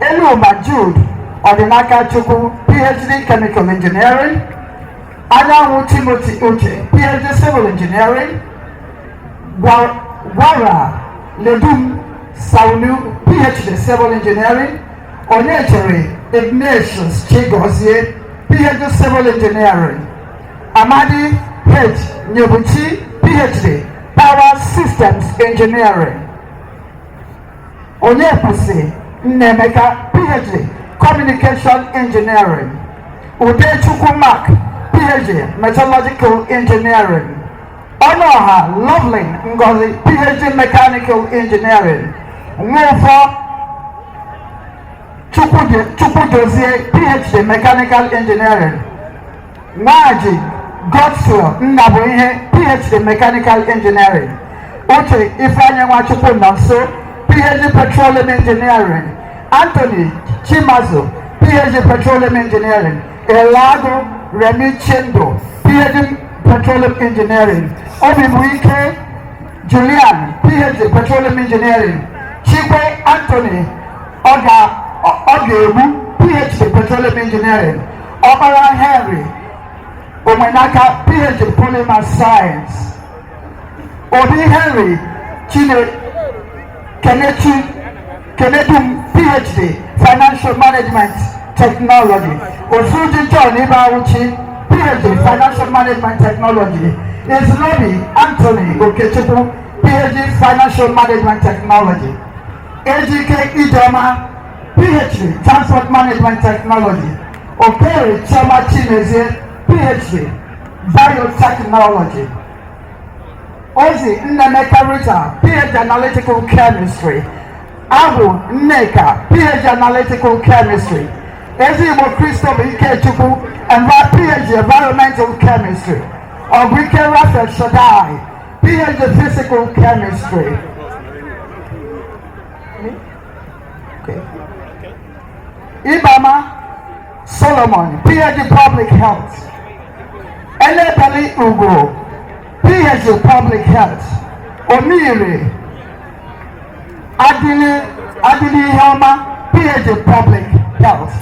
Eluma Jude Odinaka Chukwu, PhD Chemical Engineering. Anawu Timothy Uche, PhD Civil Engineering. Gwara Ledum Saunu, PhD Civil Engineering. Onechere Ignatius Chigozie, PhD Civil Engineering. Amadi H. Nyobuchi, PhD Power Systems Engineering. Onyepusi Nemeka, PhD Communication Engineering. Udechukwu Mark, PhD Metallurgical Engineering. Onoha Loveling Ngozi, PhD Mechanical Engineering. Nwofo Chukwudozie, PhD Mechanical Engineering. Nwaji Godswill Nnabuihe, PhD Mechanical Engineering. Uche Ifeanyi Nwachukwu Nonso, PhD Petroleum Engineering. Anthony Chimazo, PhD Petroleum Engineering. Elago Remi Chendo, PhD Petroleum Engineering. Obibuike Julian, PhD Petroleum Engineering. Chikwe Anthony Ogebu, PhD Petroleum Engineering. Obara Henry Omenaka, PhD Polymer Science. Obi Henry Kenedum, PhD Financial Management Technology. Osuji John Ibauchi, PhD Financial Management Technology. Islobi Anthony Okechukwu, PhD Financial Management Technology. AGK Idoma, PhD Transport Management Technology. Okere Choma Chimezie, PhD Biotechnology. Ozi Nnemeka Rita, PhD Analytical Chemistry. Abu Nneka, PhD Analytical Chemistry. Ezigbo Christopher Ikechukwu, PhD Environmental Chemistry. Obrike Raphael Shaddai, PhD Physical Chemistry. Okay. Ibama Solomon, PhD Public Health. Elebeli Ugo, PhD Public Health. Omiri Adili Helma, PhD Public Health.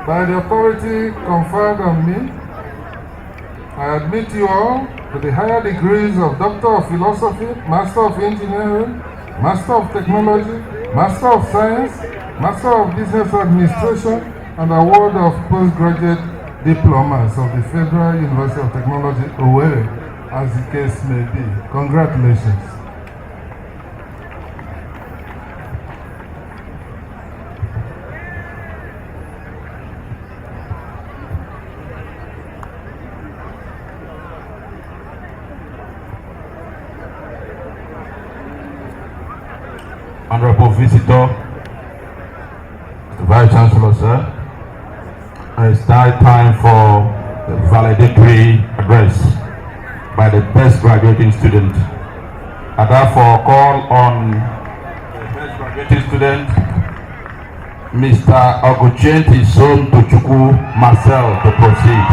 By the authority conferred on me, I admit you all to the higher degrees of Doctor of Philosophy, Master of Engineering, Master of Technology, Master of Science, Master of Business Administration, and Award of Postgraduate Diplomas of the Federal University of Technology, Owerri, as the case may be. Congratulations. Honorable Visitor, the Vice Chancellor, sir. It's now time for the valedictory address by the best graduating student. I therefore call on the best graduating student, Mr. Oguchenti Son Tochukwu Marcel, to proceed.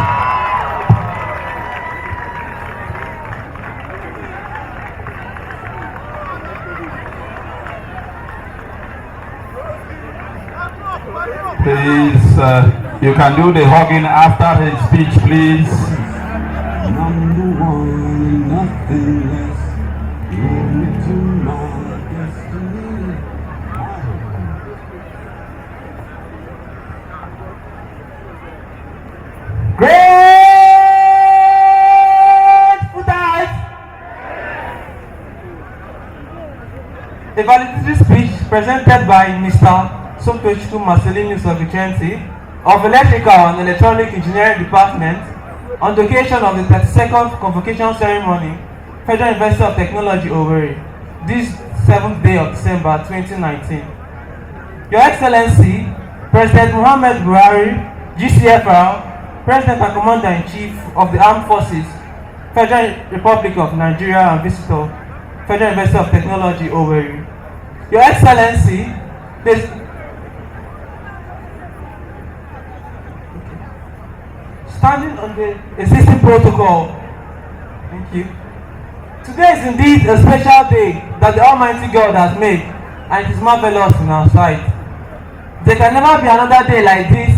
Please, you can do the hugging after his speech, please. Number one, nothing less. Lead me to my destiny. Great Futite! A valedictory speech presented by Mr. Somtochukwu Marcelinus Oguchenti of Electrical and Electronic Engineering Department on the occasion of the 32nd Convocation Ceremony, Federal University of Technology, Owerri, this 7th day of December 2019. Your Excellency, President Muhammad Buhari, GCFR, President and Commander-in-Chief of the Armed Forces, Federal Republic of Nigeria and Visitor, Federal University of Technology, Owerri. Your Excellency, standing on the existing protocol. Thank you. Today is indeed a special day that the Almighty God has made, and it is marvelous in our sight. There can never be another day like this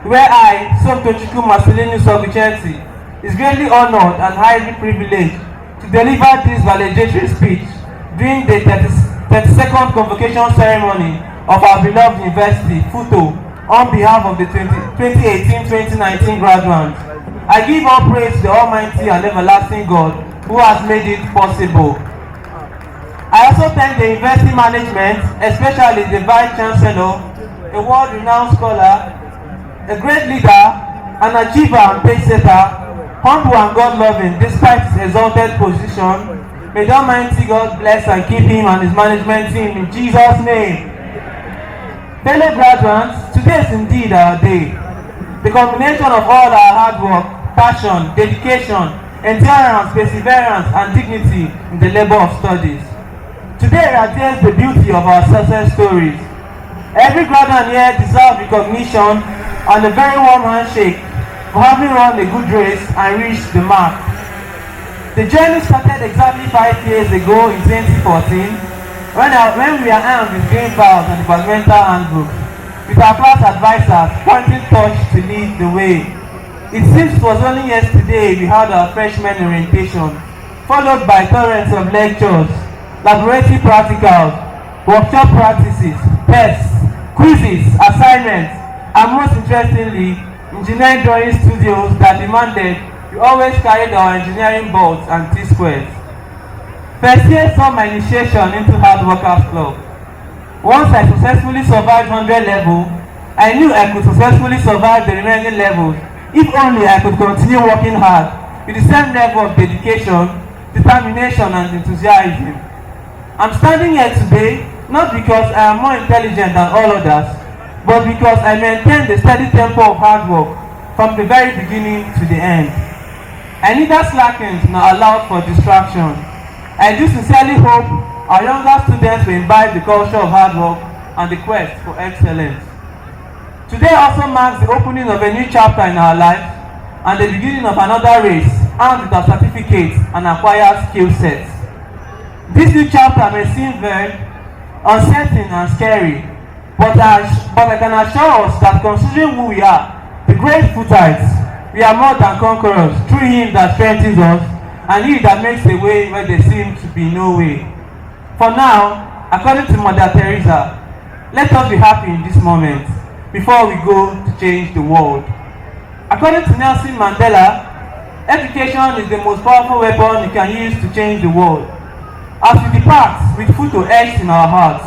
where I, Somtochukwu Marcelinus Oguchenti, is greatly honored and highly privileged to deliver this valedictory speech during the 32nd Convocation Ceremony of our beloved university, Futo, on behalf of the 2018-2019 graduates. I give all praise to the Almighty and everlasting God who has made it possible. I also thank the university management, especially the Vice Chancellor, a world-renowned scholar, a great leader, an achiever and pace-setter, humble and God-loving despite his exalted position. May the Almighty God bless and keep him and his management team in Jesus' name. Fellow graduates, today is indeed our day. The combination of all our hard work, passion, dedication, endurance, perseverance, and dignity in the labor of studies. Today radiates the beauty of our success stories. Every graduate here deserves recognition and a very warm handshake for having run a good race and reached the mark. The journey started exactly 5 years ago in 2014 when we are armed with green files and departmental handbooks, with our class advisors pointing torch to lead the way. It seems it was only yesterday we had our freshman orientation, followed by torrents of lectures, laboratory practicals, workshop practices, tests, quizzes, assignments, and most interestingly, engineering drawing studios that demanded we always carried our engineering boards and T-squares. First year saw my initiation into Hard Workers Club. Once I successfully survived 100 level, I knew I could successfully survive the remaining levels if only I could continue working hard with the same level of dedication, determination, and enthusiasm. I'm standing here today not because I am more intelligent than all others, but because I maintained the steady tempo of hard work from the very beginning to the end. I neither slackened nor allowed for distraction. I do sincerely hope our younger students will imbibe the culture of hard work and the quest for excellence. Today also marks the opening of a new chapter in our lives and the beginning of another race armed with our certificates and acquired skill sets. This new chapter may seem very uncertain and scary, but I can assure us that considering who we are, the great Futites, we are more than conquerors through him that strengthens us and he that makes a way where there seems to be no way. For now, according to Mother Teresa, let us be happy in this moment before we go to change the world. According to Nelson Mandela, education is the most powerful weapon you can use to change the world. As we depart with Futo etched in our hearts,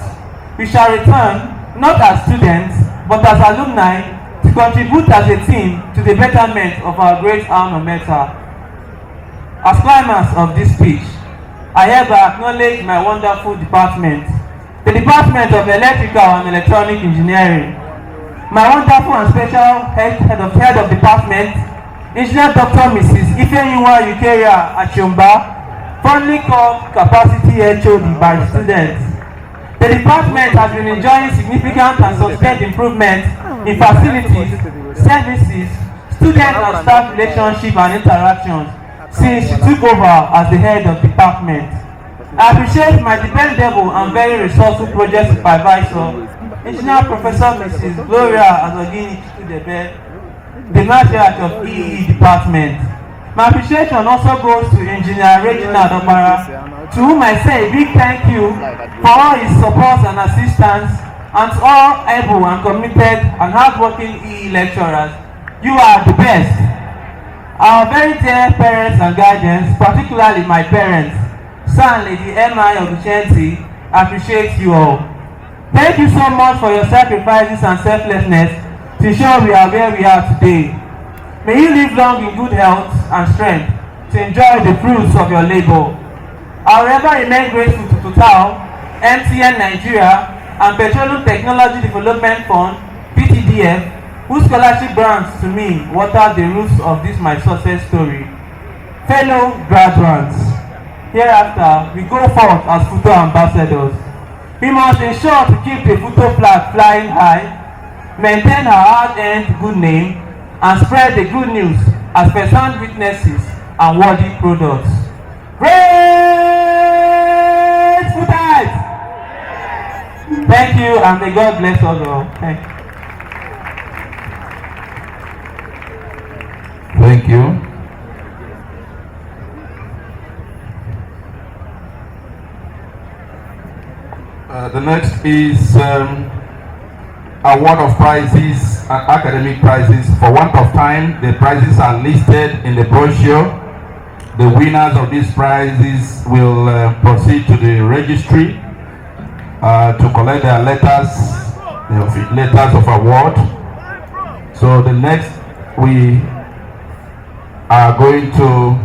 we shall return not as students but as alumni to contribute as a team to the betterment of our great alma mater. As climax of this speech, I hereby acknowledge my wonderful department, the Department of Electrical and Electronic Engineering. My wonderful and special head of department, Engineer Dr. Mrs. Ifeyinwa Ukeria Achomba, fondly called Capacity HOD by students. The department has been enjoying significant and sustained improvement in facilities, services, student and staff relationship and interactions since she took over as the head of department. I appreciate my dependable and very resourceful project supervisor, Engineer Professor Mrs. Gloria Azogini Chikudebe, the Matriarch of EE Department. My appreciation also goes to Engineer Regina Dobara, to whom I say a big thank you for all his support and assistance, and to all able and committed and hardworking EE lecturers. You are the best. Our very dear parents and guardians, particularly my parents, Sir and Lady M.I. Oguchenti, appreciate you all. Thank you so much for your sacrifices and selflessness to ensure we are where we are today. May you live long in good health and strength to enjoy the fruits of your labor. I will ever remain grateful to Total, MTN Nigeria, and Petroleum Technology Development Fund, PTDF, whose scholarship grants to me water the roots of this my success story. Fellow graduates, hereafter we go forth as Futo ambassadors. We must ensure to keep the Futo flag flying high, maintain our hard-earned good name, and spread the good news as first-hand witnesses and worthy products. Great Futite! Thank you, and may God bless us all. Thank you. Thank you. The next is award of prizes and academic prizes. For want of time, the prizes are listed in the brochure. The winners of these prizes will proceed to the registry to collect their letters of award. So the next we are going to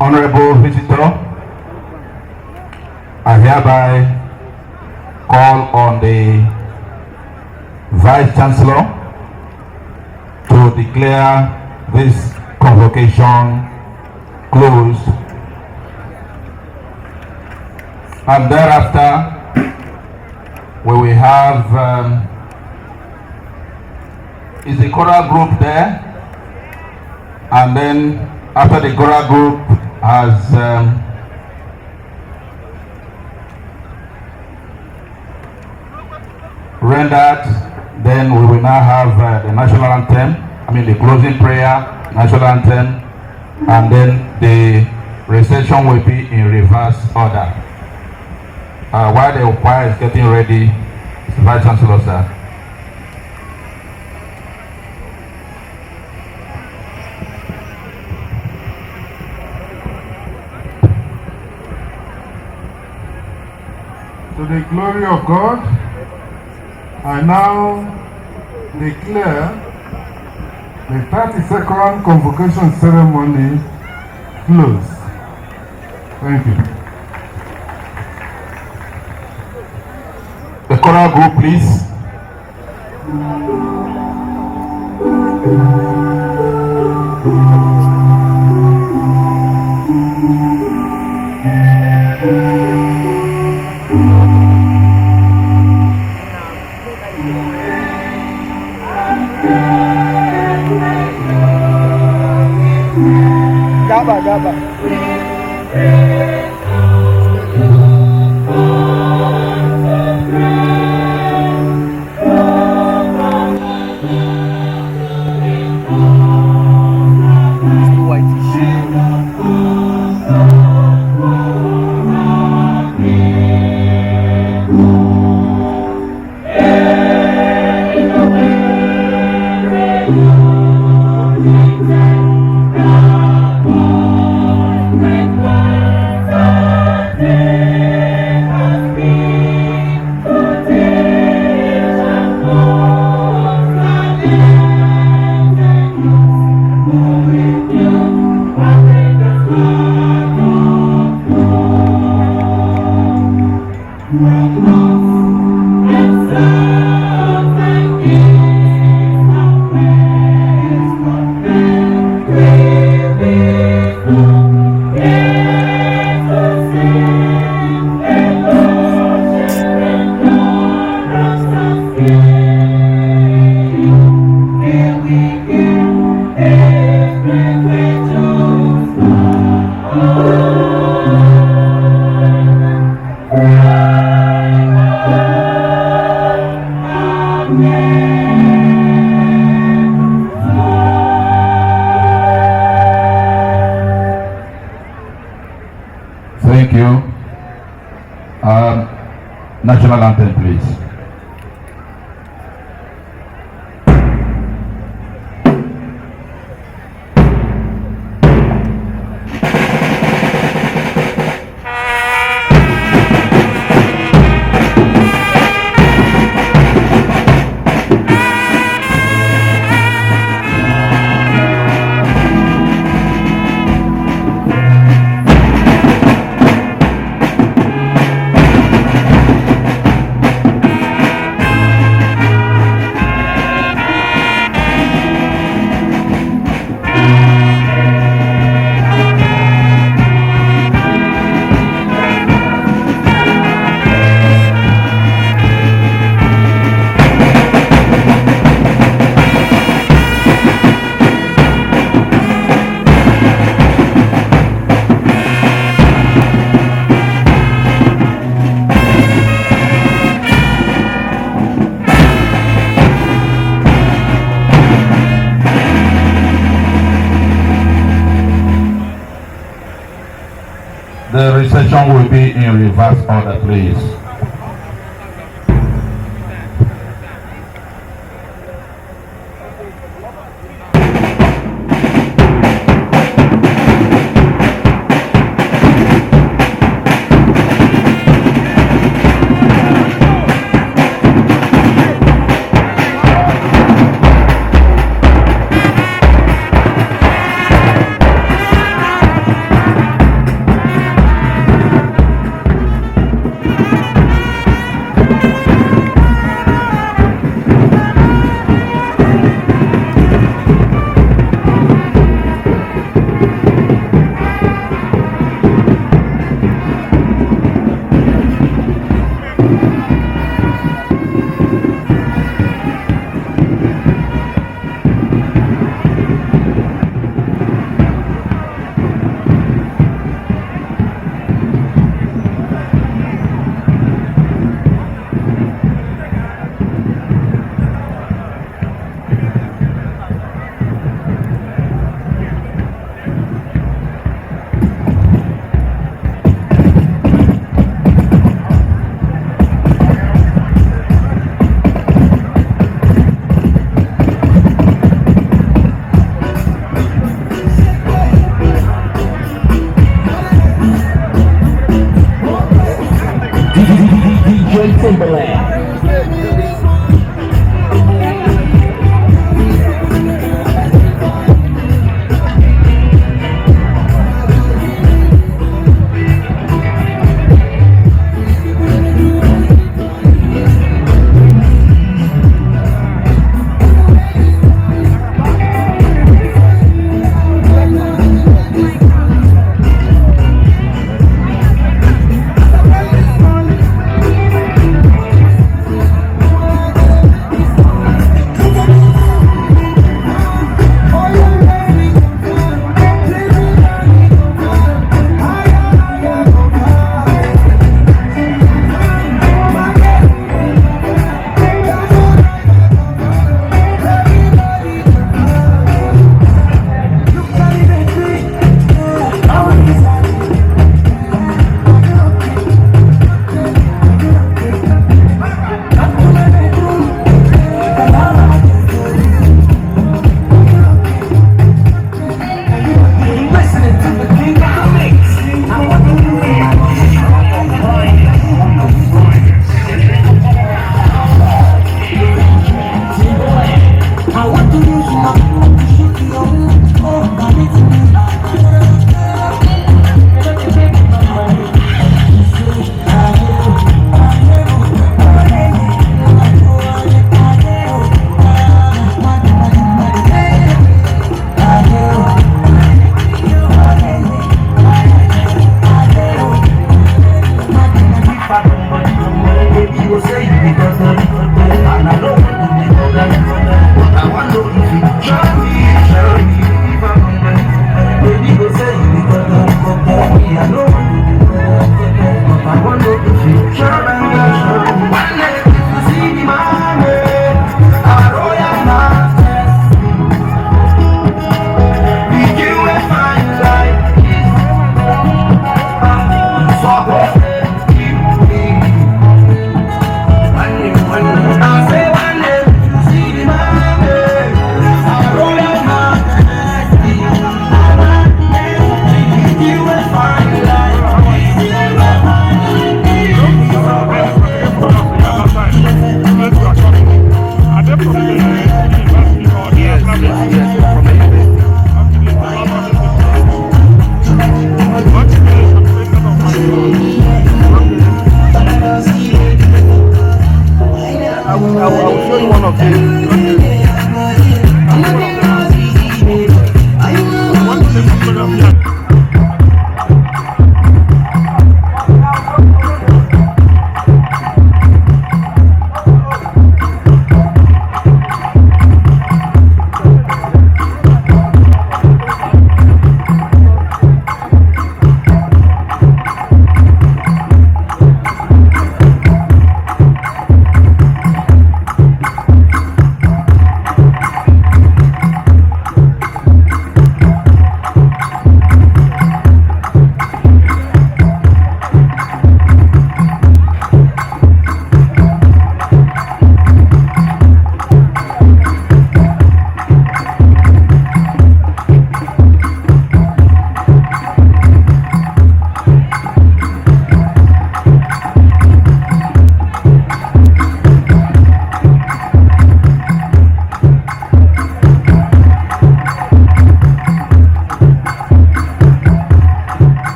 Honorable Visitor, I hereby call on the Vice Chancellor to declare this convocation closed, and thereafter we will have is the choral group there, and then after the choral group has rendered, then we will now have the national anthem, the closing prayer, national anthem, and then the reception will be in reverse order. While the choir is getting ready, Mr. Vice Chancellor, sir. To the glory of God, I now declare the 32nd Convocation ceremony closed. Thank you. The choral group, please. Gaba. Great you. National anthem, please. The reception will be in reverse order, please.